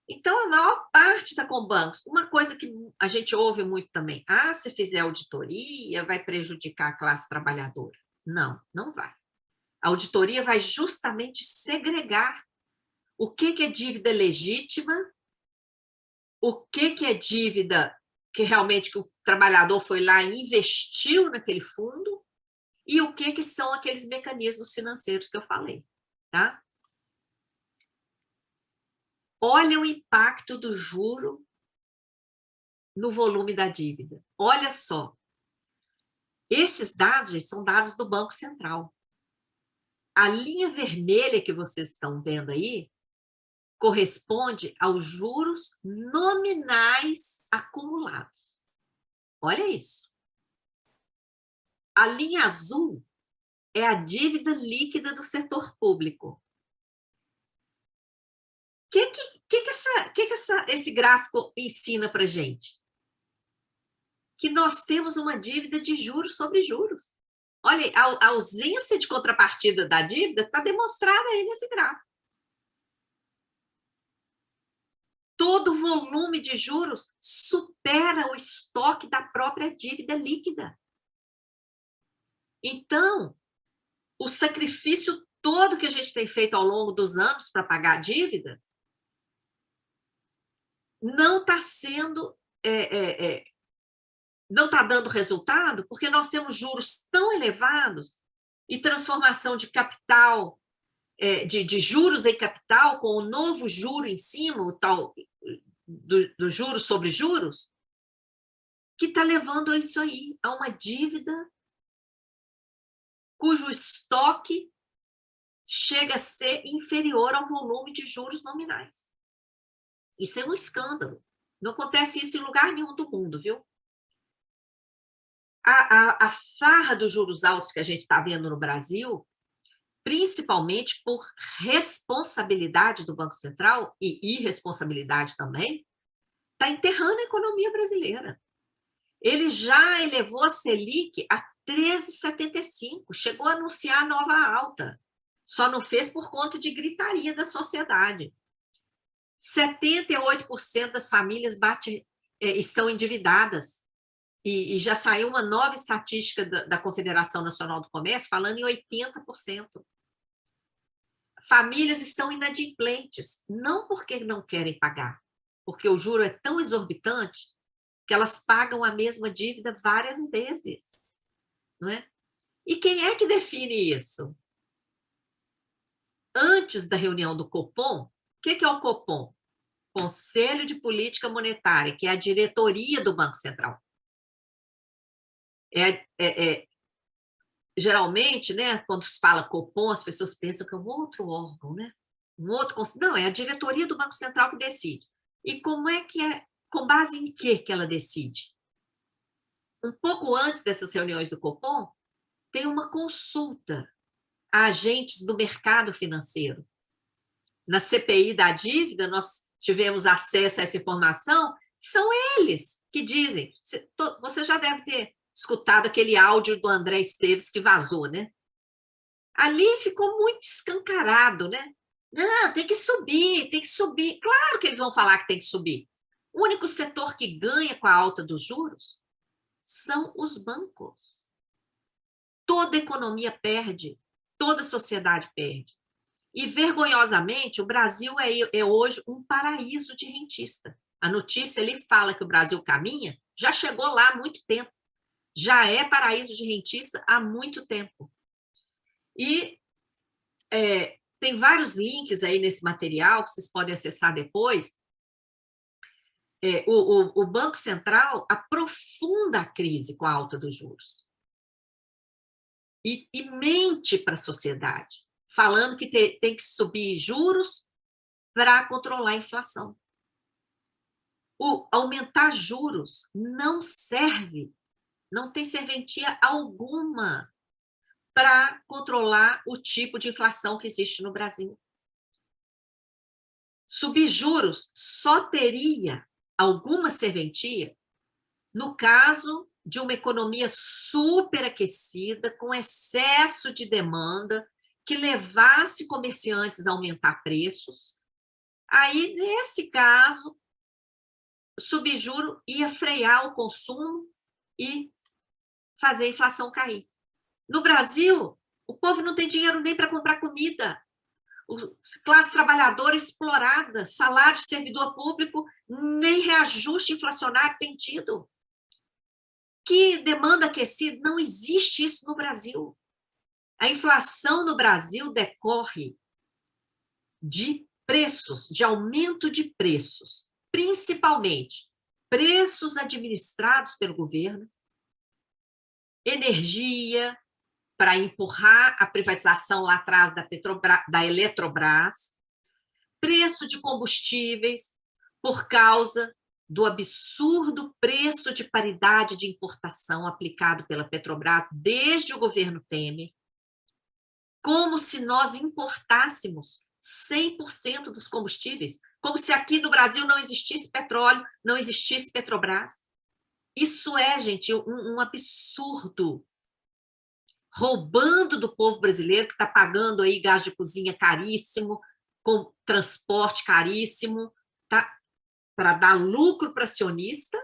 Então, a maior parte está com bancos. Uma coisa que a gente ouve muito também, se fizer auditoria, vai prejudicar a classe trabalhadora. Não, não vai. A auditoria vai justamente segregar o que é dívida legítima, o que é dívida que realmente que o trabalhador foi lá e investiu naquele fundo, e o que são aqueles mecanismos financeiros que eu falei. Tá? Olha o impacto do juro no volume da dívida. Olha só. Esses dados são dados do Banco Central. A linha vermelha que vocês estão vendo aí corresponde aos juros nominais acumulados. Olha isso. A linha azul é a dívida líquida do setor público. O que esse gráfico ensina para a gente? Que nós temos uma dívida de juros sobre juros. Olha, a ausência de contrapartida da dívida está demonstrada aí nesse gráfico. Todo o volume de juros supera o estoque da própria dívida líquida. Então, o sacrifício todo que a gente tem feito ao longo dos anos para pagar a dívida não está sendo... não está dando resultado porque nós temos juros tão elevados e transformação de capital, de juros em capital, com o novo juro em cima, o tal do juros sobre juros, que está levando a isso aí, a uma dívida cujo estoque chega a ser inferior ao volume de juros nominais. Isso é um escândalo. Não acontece isso em lugar nenhum do mundo, viu? A farra dos juros altos que a gente está vendo no Brasil, principalmente por responsabilidade do Banco Central e irresponsabilidade também, está enterrando a economia brasileira. Ele já elevou a Selic a 13,75, chegou a anunciar nova alta, só não fez por conta de gritaria da sociedade. 78% das famílias estão endividadas. E já saiu uma nova estatística da Confederação Nacional do Comércio falando em 80%. Famílias estão inadimplentes, não porque não querem pagar, porque o juro é tão exorbitante que elas pagam a mesma dívida várias vezes. Não é? E quem é que define isso? Antes da reunião do Copom, o que é o Copom? Conselho de Política Monetária, que é a diretoria do Banco Central. Geralmente, né, quando se fala Copom, as pessoas pensam que é um outro órgão, né? Não, é a diretoria do Banco Central que decide. E como é que é? Com base em que ela decide? Um pouco antes dessas reuniões do Copom, tem uma consulta a agentes do mercado financeiro. Na CPI da dívida, nós tivemos acesso a essa informação, são eles que dizem. Você já deve ter escutado aquele áudio do André Esteves que vazou, né? Ali ficou muito escancarado, né? Não, tem que subir, tem que subir. Claro que eles vão falar que tem que subir. O único setor que ganha com a alta dos juros são os bancos. Toda economia perde, toda sociedade perde. E, vergonhosamente, o Brasil é hoje um paraíso de rentista. A notícia ali fala que o Brasil caminha, já chegou lá há muito tempo. Já é paraíso de rentista há muito tempo. E tem vários links aí nesse material que vocês podem acessar depois. O Banco Central aprofunda a crise com a alta dos juros. e mente para a sociedade, falando que tem que subir juros para controlar a inflação. Aumentar juros não serve, não tem serventia alguma para controlar o tipo de inflação que existe no Brasil. Subir juros só teria alguma serventia no caso de uma economia superaquecida, com excesso de demanda, que levasse comerciantes a aumentar preços. Aí, nesse caso, subir juro ia frear o consumo e fazer a inflação cair. No Brasil, o povo não tem dinheiro nem para comprar comida. Classe trabalhadora explorada, salário de servidor público, nem reajuste inflacionário tem tido. Que demanda aquecida? Não existe isso no Brasil. A inflação no Brasil decorre de preços, de aumento de preços, principalmente preços administrados pelo governo, energia, para empurrar a privatização lá atrás da Eletrobras, preço de combustíveis, por causa do absurdo preço de paridade de importação aplicado pela Petrobras desde o governo Temer, como se nós importássemos 100% dos combustíveis, como se aqui no Brasil não existisse petróleo, não existisse Petrobras. Isso é, gente, um absurdo, roubando do povo brasileiro, que está pagando aí gás de cozinha caríssimo, com transporte caríssimo, tá? Para dar lucro para acionista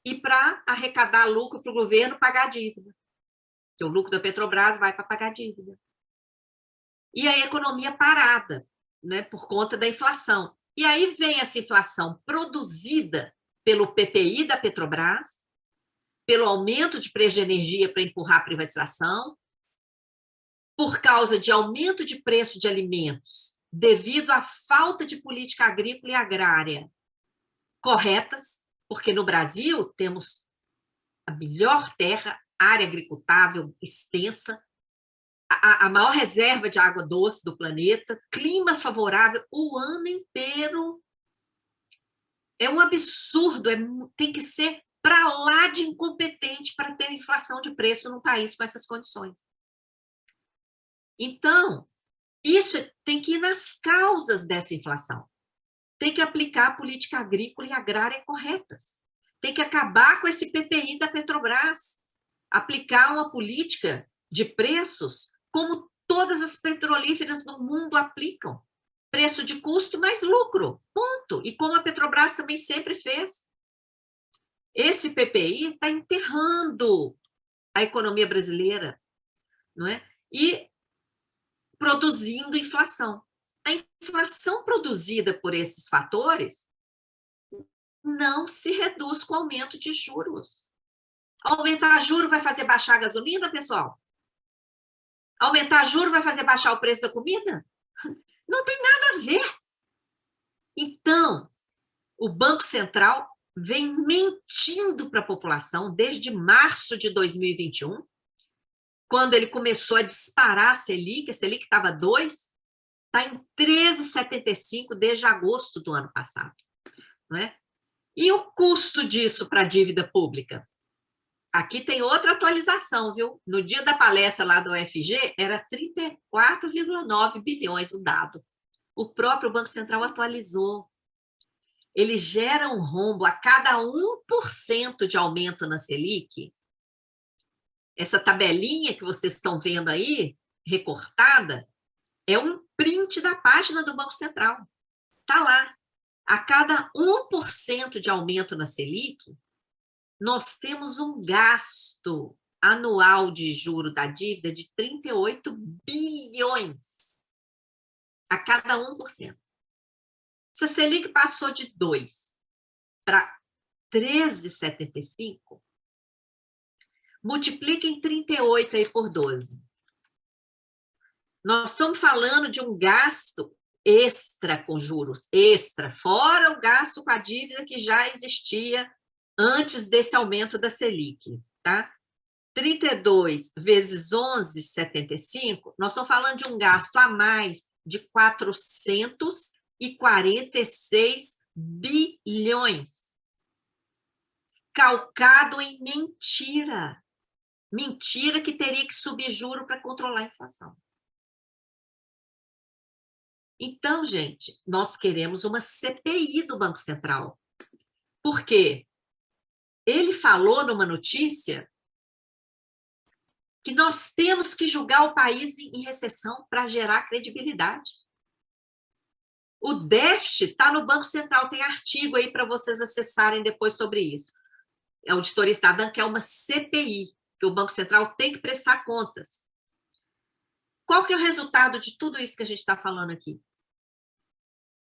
e para arrecadar lucro para o governo pagar a dívida. Porque o lucro da Petrobras vai para pagar a dívida. E a economia parada, né, por conta da inflação. E aí vem essa inflação produzida pelo PPI da Petrobras, pelo aumento de preço de energia para empurrar a privatização, por causa de aumento de preço de alimentos, devido à falta de política agrícola e agrária corretas, porque no Brasil temos a melhor terra, área agricultável extensa, a maior reserva de água doce do planeta, clima favorável o ano inteiro. É um absurdo, tem que ser para lá de incompetente para ter inflação de preço num país com essas condições. Então, isso tem que ir nas causas dessa inflação. Tem que aplicar a política agrícola e agrária corretas. Tem que acabar com esse PPI da Petrobras. Aplicar uma política de preços como todas as petrolíferas do mundo aplicam. Preço de custo mais lucro, ponto. E como a Petrobras também sempre fez. Esse PPI está enterrando a economia brasileira, não é? E produzindo inflação. A inflação produzida por esses fatores não se reduz com o aumento de juros. Aumentar juros vai fazer baixar a gasolina, pessoal? Aumentar juros vai fazer baixar o preço da comida? Não tem nada a ver. Então, o Banco Central vem mentindo para a população desde março de 2021, quando ele começou a disparar a Selic estava 2%, está em 13,75 desde agosto do ano passado. Não é? E o custo disso para a dívida pública? Aqui tem outra atualização, viu? No dia da palestra lá do UFG, era 34,9 bilhões o dado. O próprio Banco Central atualizou. Ele gera um rombo a cada 1% de aumento na Selic. Essa tabelinha que vocês estão vendo aí, recortada, é um print da página do Banco Central. Está lá. A cada 1% de aumento na Selic, nós temos um gasto anual de juro da dívida de 38 bilhões. A cada 1%. Se a Selic passou de 2 para 13,75, multipliquem 38 aí por 12. Nós estamos falando de um gasto extra com juros, extra, fora o gasto com a dívida que já existia antes desse aumento da Selic, tá? 32 vezes 11,75, nós estamos falando de um gasto a mais de 446 bilhões, calcado em mentira. Mentira que teria que subir juro para controlar a inflação. Então, gente, nós queremos uma CPI do Banco Central. Por quê? Ele falou numa notícia que nós temos que julgar o país em recessão para gerar credibilidade. O déficit está no Banco Central, tem artigo aí para vocês acessarem depois sobre isso. A Auditoria Cidadã quer uma CPI, que o Banco Central tem que prestar contas. Qual que é o resultado de tudo isso que a gente está falando aqui?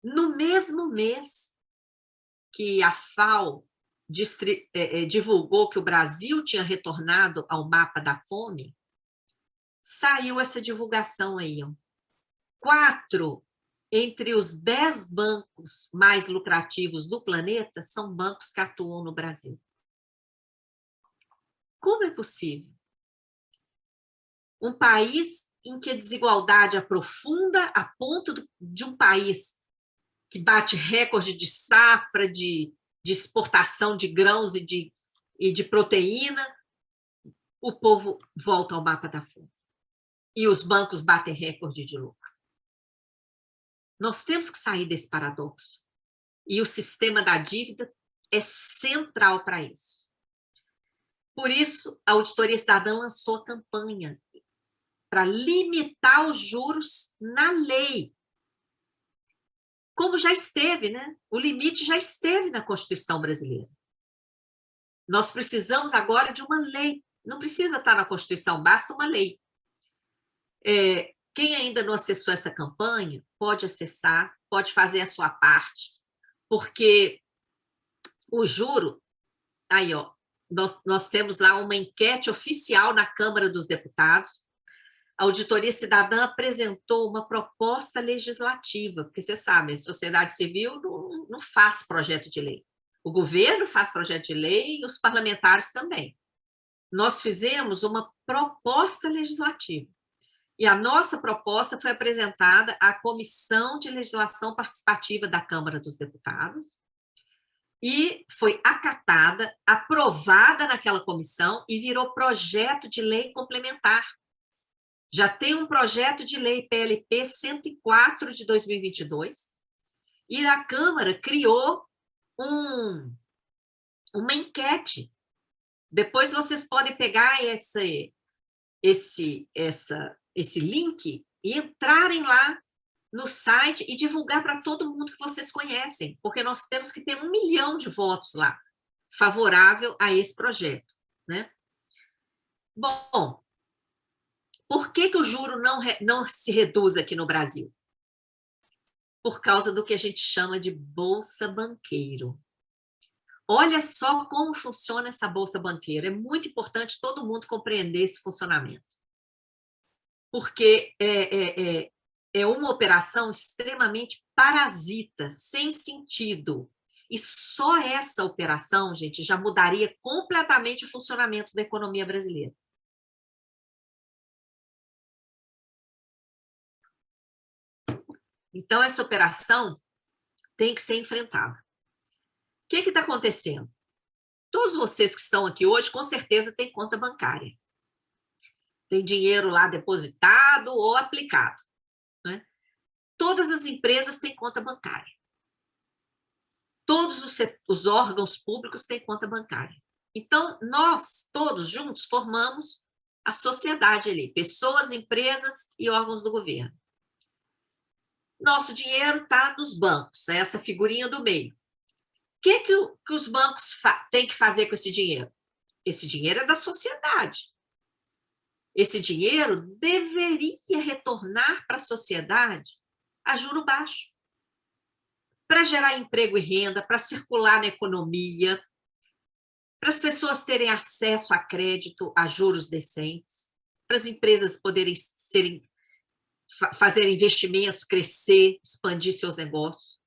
No mesmo mês que a FAO divulgou que o Brasil tinha retornado ao mapa da fome, saiu essa divulgação aí. 4 entre os 10 bancos mais lucrativos do planeta são bancos que atuam no Brasil. Como é possível? Um país em que a desigualdade aprofunda a ponto de um país que bate recorde de safra, de exportação de grãos e de proteína, o povo volta ao mapa da fome. E os bancos batem recorde de lucro. Nós temos que sair desse paradoxo. E o sistema da dívida é central para isso. Por isso, a Auditoria Cidadã lançou a campanha para limitar os juros na lei. Como já esteve, né? O limite já esteve na Constituição brasileira. Nós precisamos agora de uma lei. Não precisa estar na Constituição, basta uma lei. Quem ainda não acessou essa campanha, pode acessar, pode fazer a sua parte, porque o juro, aí, ó, nós temos lá uma enquete oficial na Câmara dos Deputados. A Auditoria Cidadã apresentou uma proposta legislativa, porque vocês sabem, a sociedade civil não faz projeto de lei. O governo faz projeto de lei e os parlamentares também. Nós fizemos uma proposta legislativa. E a nossa proposta foi apresentada à Comissão de Legislação Participativa da Câmara dos Deputados e foi acatada, aprovada naquela comissão e virou projeto de lei complementar. Já tem um projeto de lei PLP 104 de 2022 e a Câmara criou uma enquete. Depois vocês podem pegar esse link e entrarem lá no site e divulgar para todo mundo que vocês conhecem, porque nós temos que ter 1 milhão de votos lá, favorável a esse projeto, né? Bom, por que o juro não se reduz aqui no Brasil? Por causa do que a gente chama de bolsa banqueiro. Olha só como funciona essa bolsa banqueira. É muito importante todo mundo compreender esse funcionamento. Porque é uma operação extremamente parasita, sem sentido. E só essa operação, gente, já mudaria completamente o funcionamento da economia brasileira. Então, essa operação tem que ser enfrentada. O que está acontecendo? Todos vocês que estão aqui hoje, com certeza, têm conta bancária. Tem dinheiro lá depositado ou aplicado, né? Todas as empresas têm conta bancária. Todos os órgãos públicos têm conta bancária. Então, nós, todos juntos, formamos a sociedade ali, pessoas, empresas e órgãos do governo. Nosso dinheiro está nos bancos, é essa figurinha do meio. O que os bancos têm que fazer com esse dinheiro? Esse dinheiro é da sociedade. Esse dinheiro deveria retornar para a sociedade a juro baixo, para gerar emprego e renda, para circular na economia, para as pessoas terem acesso a crédito, a juros decentes, para as empresas poderem fazer investimentos, crescer, expandir seus negócios.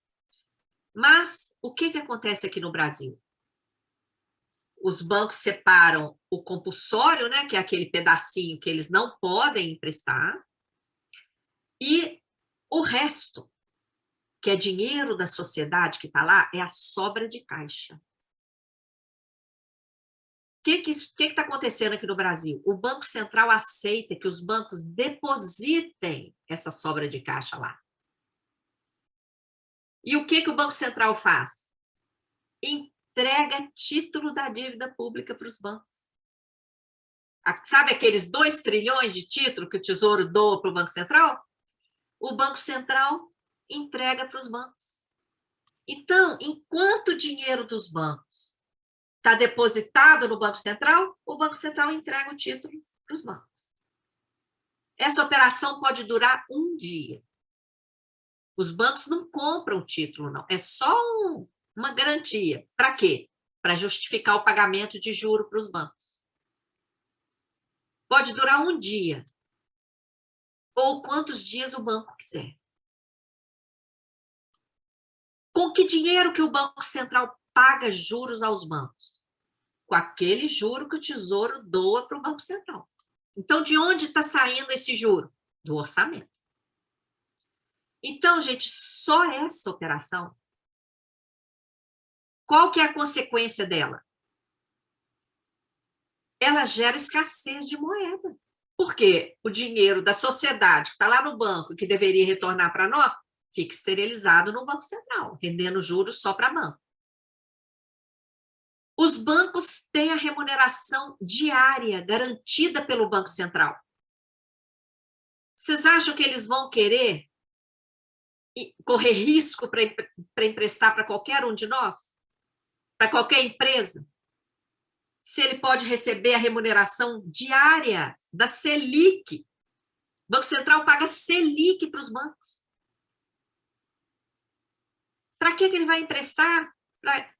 Mas o que acontece aqui no Brasil? os bancos separam o compulsório, né, que é aquele pedacinho que eles não podem emprestar, e o resto, que é dinheiro da sociedade que está lá, é a sobra de caixa. O que está acontecendo aqui no Brasil? O Banco Central aceita que os bancos depositem essa sobra de caixa lá. E o que o Banco Central faz? Entrega título da dívida pública para os bancos. Sabe aqueles 2 trilhões de título que o Tesouro doa para o Banco Central? O Banco Central entrega para os bancos. Então, enquanto o dinheiro dos bancos está depositado no Banco Central, o Banco Central entrega o título para os bancos. Essa operação pode durar 1 dia. Os bancos não compram o título, não. É só uma garantia. Para quê? Para justificar o pagamento de juro para os bancos. Pode durar 1 dia. Ou quantos dias o banco quiser. Com que dinheiro que o Banco Central paga juros aos bancos? Com aquele juro que o Tesouro doa para o Banco Central. Então, de onde está saindo esse juro? Do orçamento. Então, gente, só essa operação, qual que é a consequência dela? Ela gera escassez de moeda. Porque o dinheiro da sociedade que está lá no banco, que deveria retornar para nós, fica esterilizado no Banco Central, rendendo juros só para banco. Os bancos têm a remuneração diária garantida pelo Banco Central. Vocês acham que eles vão querer correr risco para emprestar para qualquer um de nós? Para qualquer empresa? Se ele pode receber a remuneração diária da Selic. O Banco Central paga Selic para os bancos. Para que ele vai emprestar? Para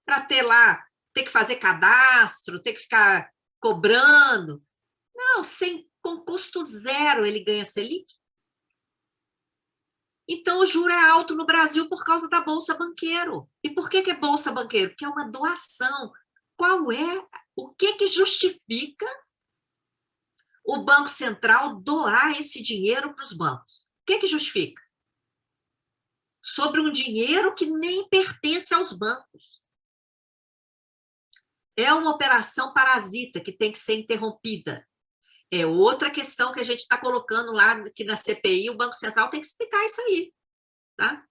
ter que fazer cadastro, ter que ficar cobrando. Não, com custo zero ele ganha Selic. Então, o juro é alto no Brasil por causa da Bolsa Banqueiro. E por que é Bolsa Banqueiro? Porque é uma doação. O que justifica o Banco Central doar esse dinheiro para os bancos? O que justifica? Sobre um dinheiro que nem pertence aos bancos. É uma operação parasita que tem que ser interrompida. É outra questão que a gente está colocando lá aqui na CPI, o Banco Central tem que explicar isso aí. Tá?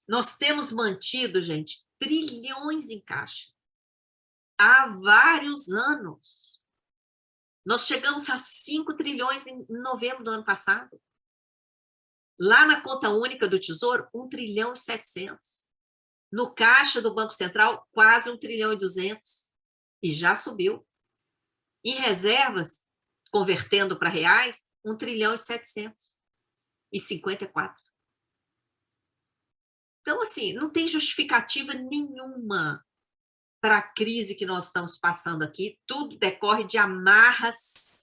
Nós temos mantido, gente, trilhões em caixa. Há vários anos. Nós chegamos a 5 trilhões em novembro do ano passado. Lá na conta única do Tesouro, 1 trilhão e 700. No caixa do Banco Central, quase 1 trilhão e 200. E já subiu. Em reservas, convertendo para reais, 1 trilhão e 754. Então, assim, não tem justificativa nenhuma para a crise que nós estamos passando aqui. Tudo decorre de amarras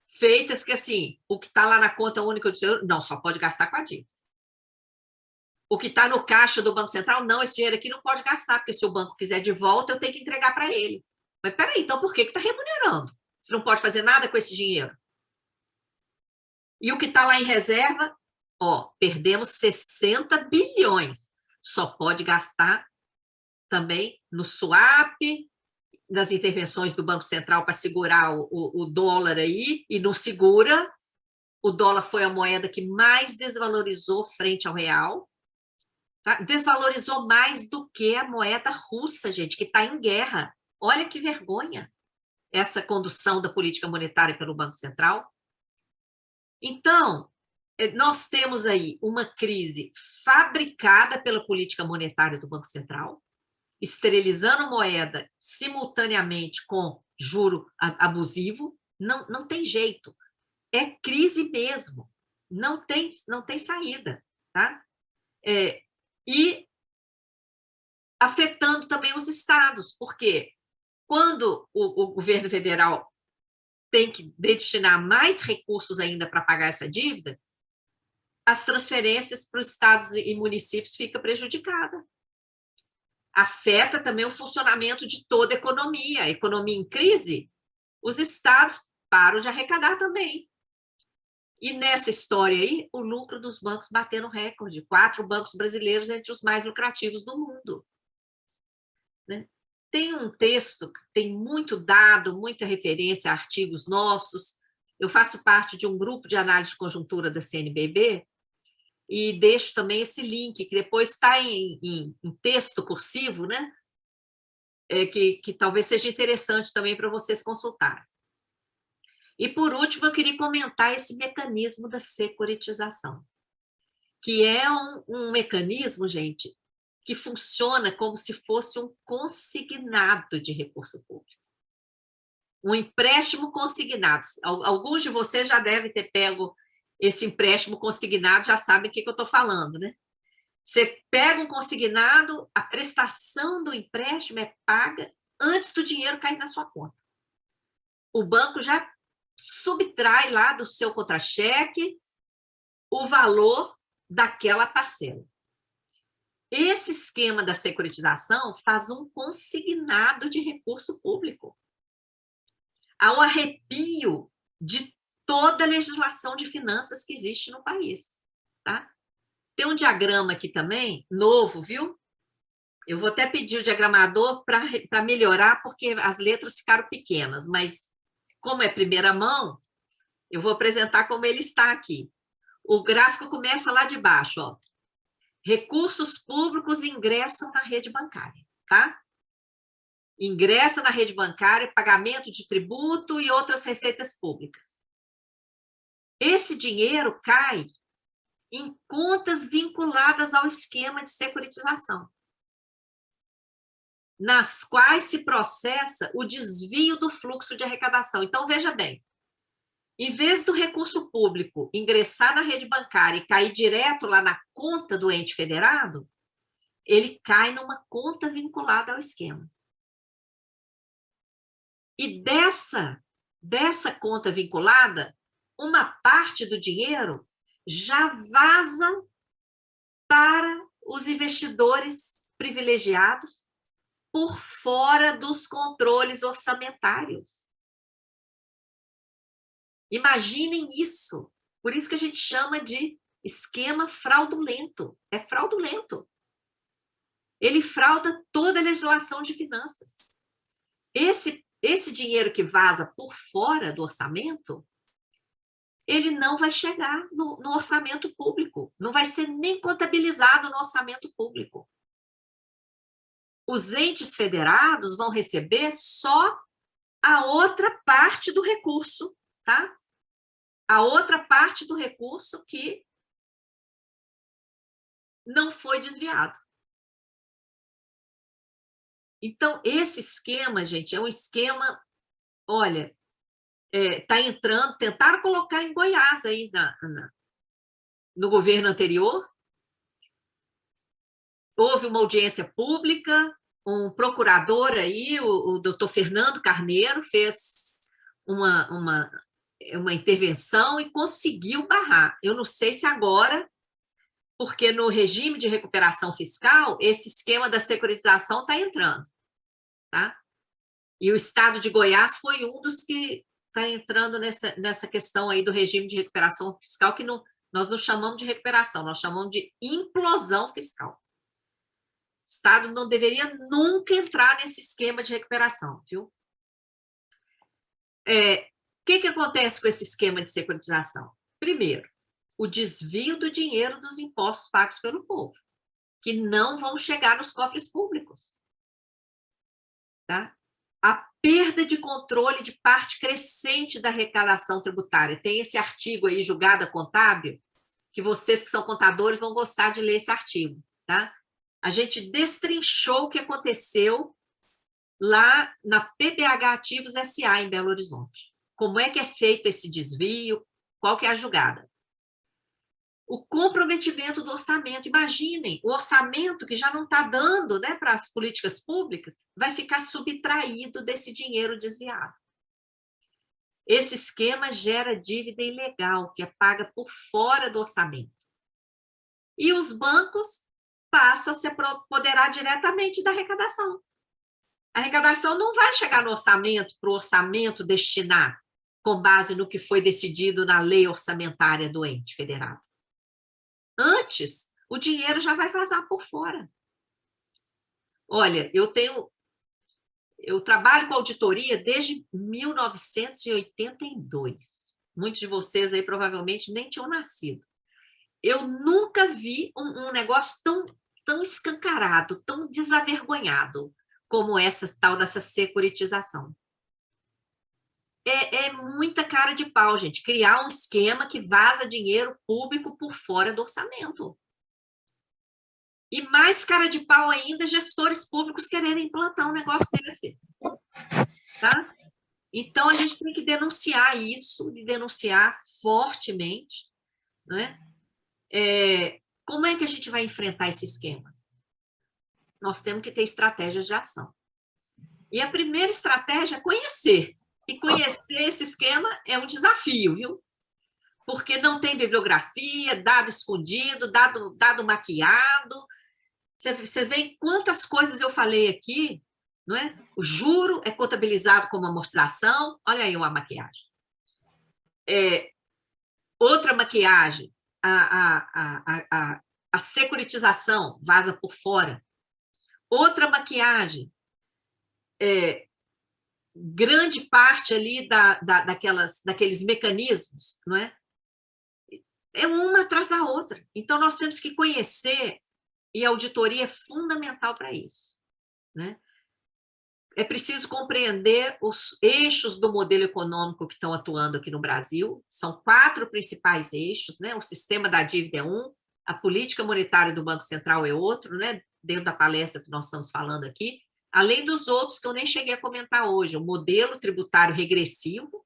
feitas que, assim, o que está lá na conta única do Tesouro, não, só pode gastar com a dívida. O que está no caixa do Banco Central, não, esse dinheiro aqui não pode gastar, porque se o banco quiser de volta, eu tenho que entregar para ele. Mas, peraí, então por que está remunerando? Você não pode fazer nada com esse dinheiro. E o que está lá em reserva, perdemos 60 bilhões. Só pode gastar também no swap, nas intervenções do Banco Central para segurar o dólar aí, e não segura. O dólar foi a moeda que mais desvalorizou frente ao real. Tá? Desvalorizou mais do que a moeda russa, gente, que está em guerra. Olha que vergonha essa condução da política monetária pelo Banco Central. Então, nós temos aí uma crise fabricada pela política monetária do Banco Central, esterilizando moeda simultaneamente com juro abusivo. Não tem jeito. É crise mesmo. Não tem saída. Tá? E afetando também os estados, porque quando o governo federal tem que destinar mais recursos ainda para pagar essa dívida, as transferências para os estados e municípios ficam prejudicadas. afeta também o funcionamento de toda a economia. A economia em crise, os estados param de arrecadar também. E nessa história aí, o lucro dos bancos batendo recorde. 4 bancos brasileiros entre os mais lucrativos do mundo. Né? Tem um texto que tem muito dado, muita referência a artigos nossos. Eu faço parte de um grupo de análise de conjuntura da CNBB e deixo também esse link, que depois está em texto cursivo, né? Que talvez seja interessante também para vocês consultarem. E, por último, eu queria comentar esse mecanismo da securitização, que é um mecanismo, gente, que funciona como se fosse um consignado de recurso público. Um empréstimo consignado. Alguns de vocês já devem ter pego esse empréstimo consignado, já sabem o que eu estou falando, né? Você pega um consignado, a prestação do empréstimo é paga antes do dinheiro cair na sua conta. O banco já subtrai lá do seu contra-cheque o valor daquela parcela. Esse esquema da securitização faz um consignado de recurso público, ao arrepio de toda a legislação de finanças que existe no país. Tá? Tem um diagrama aqui também, novo, viu? Eu vou até pedir o diagramador para melhorar, porque as letras ficaram pequenas, mas como é primeira mão, eu vou apresentar como ele está aqui. O gráfico começa lá de baixo, ó. Recursos públicos ingressam na rede bancária, tá? Ingressa na rede bancária, pagamento de tributo e outras receitas públicas. Esse dinheiro cai em contas vinculadas ao esquema de securitização, nas quais se processa o desvio do fluxo de arrecadação. Então, veja bem, em vez do recurso público ingressar na rede bancária e cair direto lá na conta do ente federado, ele cai numa conta vinculada ao esquema. E dessa conta vinculada, uma parte do dinheiro já vaza para os investidores privilegiados por fora dos controles orçamentários. Imaginem isso. Por isso que a gente chama de esquema fraudulento. É fraudulento. Ele frauda toda a legislação de finanças. Esse dinheiro que vaza por fora do orçamento, ele não vai chegar no orçamento público. Não vai ser nem contabilizado no orçamento público. Os entes federados vão receber só a outra parte do recurso, tá? A outra parte do recurso que não foi desviado. Então, esse esquema, gente, é um esquema, olha, está entrando, tentaram colocar em Goiás aí no governo anterior. Houve uma audiência pública, um procurador aí, o doutor Fernando Carneiro, fez uma intervenção e conseguiu barrar. Eu não sei se agora, porque no regime de recuperação fiscal, esse esquema da securitização está entrando. Tá? E o estado de Goiás foi um dos que está entrando nessa questão aí do regime de recuperação fiscal, que nós não chamamos de recuperação, nós chamamos de implosão fiscal. O Estado não deveria nunca entrar nesse esquema de recuperação, viu? O que acontece com esse esquema de securitização? Primeiro, o desvio do dinheiro dos impostos pagos pelo povo, que não vão chegar nos cofres públicos. Tá? A perda de controle de parte crescente da arrecadação tributária. Tem esse artigo aí, Julgada Contábil, que vocês que são contadores vão gostar de ler esse artigo. Tá? A gente destrinchou o que aconteceu lá na PBH Ativos SA, em Belo Horizonte. Como é que é feito esse desvio, qual que é a julgada. O comprometimento do orçamento. Imaginem, o orçamento que já não está dando, né, para as políticas públicas, vai ficar subtraído desse dinheiro desviado. Esse esquema gera dívida ilegal, que é paga por fora do orçamento. E os bancos passa a se apoderar diretamente da arrecadação. A arrecadação não vai chegar no orçamento, para o orçamento destinar, com base no que foi decidido na lei orçamentária do ente federado. Antes, o dinheiro já vai vazar por fora. Olha, eu trabalho com auditoria desde 1982. Muitos de vocês aí provavelmente nem tinham nascido. Eu nunca vi um negócio tão escancarado, tão desavergonhado como essa tal dessa securitização. É muita cara de pau, gente, criar um esquema que vaza dinheiro público por fora do orçamento. E mais cara de pau ainda, gestores públicos quererem implantar um negócio desse. Tá? Então, a gente tem que denunciar isso, e denunciar fortemente. Né? Como é que a gente vai enfrentar esse esquema? Nós temos que ter estratégias de ação. E a primeira estratégia é conhecer. E conhecer esse esquema é um desafio, viu? Porque não tem bibliografia, dado escondido, dado maquiado. Vocês veem quantas coisas eu falei aqui, não é? O juro é contabilizado como amortização. Olha aí uma maquiagem. Outra maquiagem, a securitização vaza por fora. Outra maquiagem, grande parte ali daqueles mecanismos, não é? É uma atrás da outra. Então, nós temos que conhecer, e a auditoria é fundamental para isso. Né? É preciso compreender os eixos do modelo econômico que estão atuando aqui no Brasil. São 4 principais eixos, né? O sistema da dívida é um, a política monetária do Banco Central é outro, né? Dentro da palestra que nós estamos falando aqui, além dos outros que eu nem cheguei a comentar hoje. O modelo tributário regressivo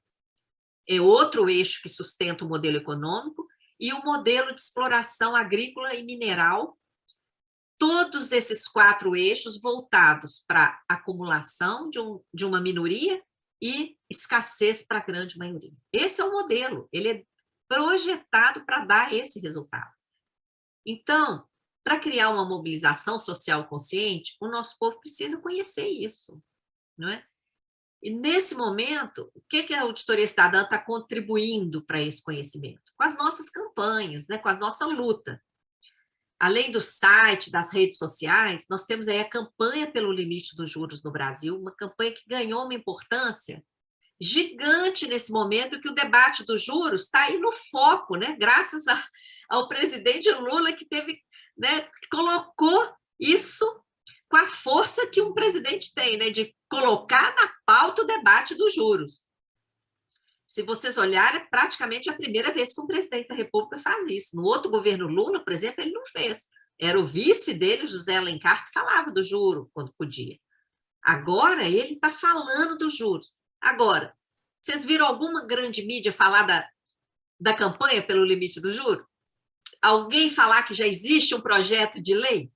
é outro eixo que sustenta o modelo econômico, e o modelo de exploração agrícola e mineral, todos esses 4 eixos voltados para acumulação de uma minoria e escassez para a grande maioria. Esse é o modelo, ele é projetado para dar esse resultado. Então, para criar uma mobilização social consciente, o nosso povo precisa conhecer isso, não é? E, nesse momento, o que a Auditoria Cidadã está contribuindo para esse conhecimento? Com as nossas campanhas, né? Com a nossa luta. Além do site, das redes sociais, nós temos aí a campanha pelo limite dos juros no Brasil, uma campanha que ganhou uma importância gigante nesse momento, que o debate dos juros está aí no foco, né? Graças ao presidente Lula, que teve, né, colocou isso com a força que um presidente tem, né, de colocar na pauta o debate dos juros. Se vocês olharem, é praticamente a primeira vez que um presidente da República faz isso. No outro governo Lula, por exemplo, ele não fez. Era o vice dele, José Alencar, que falava do juro quando podia. Agora, ele está falando dos juros. Agora, vocês viram alguma grande mídia falar da campanha pelo limite do juro? Alguém falar que já existe um projeto de lei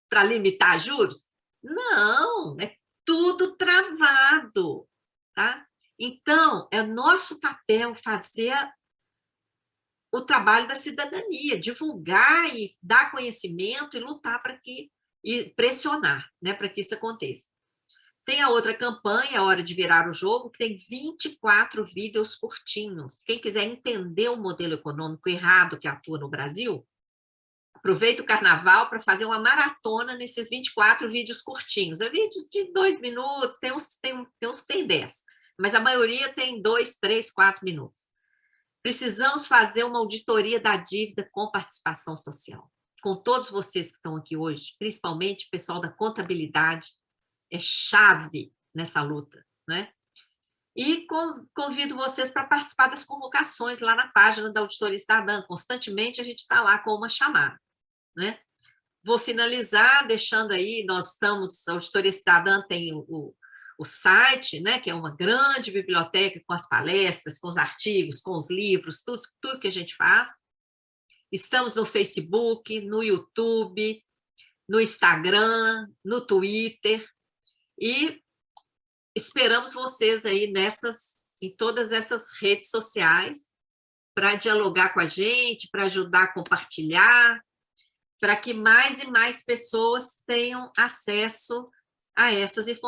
para limitar juros? Não, é tudo travado, tá? Então, é nosso papel fazer o trabalho da cidadania, divulgar e dar conhecimento e lutar para e pressionar, né, para que isso aconteça. Tem a outra campanha, a Hora de Virar o Jogo, que tem 24 vídeos curtinhos. Quem quiser entender o modelo econômico errado que atua no Brasil, aproveita o carnaval para fazer uma maratona nesses 24 vídeos curtinhos. É vídeos de 2 minutos, tem uns que tem 10, mas a maioria tem 2, 3, 4 minutos. Precisamos fazer uma auditoria da dívida com participação social. Com todos vocês que estão aqui hoje, principalmente o pessoal da contabilidade, é chave nessa luta, né? E convido vocês para participar das convocações lá na página da Auditoria Cidadã. Constantemente a gente está lá com uma chamada, né? Vou finalizar deixando aí, a Auditoria Cidadã tem o site, né, que é uma grande biblioteca com as palestras, com os artigos, com os livros, tudo que a gente faz. Estamos no Facebook, no YouTube, no Instagram, no Twitter, e esperamos vocês aí em todas essas redes sociais para dialogar com a gente, para ajudar a compartilhar, para que mais e mais pessoas tenham acesso a essas informações.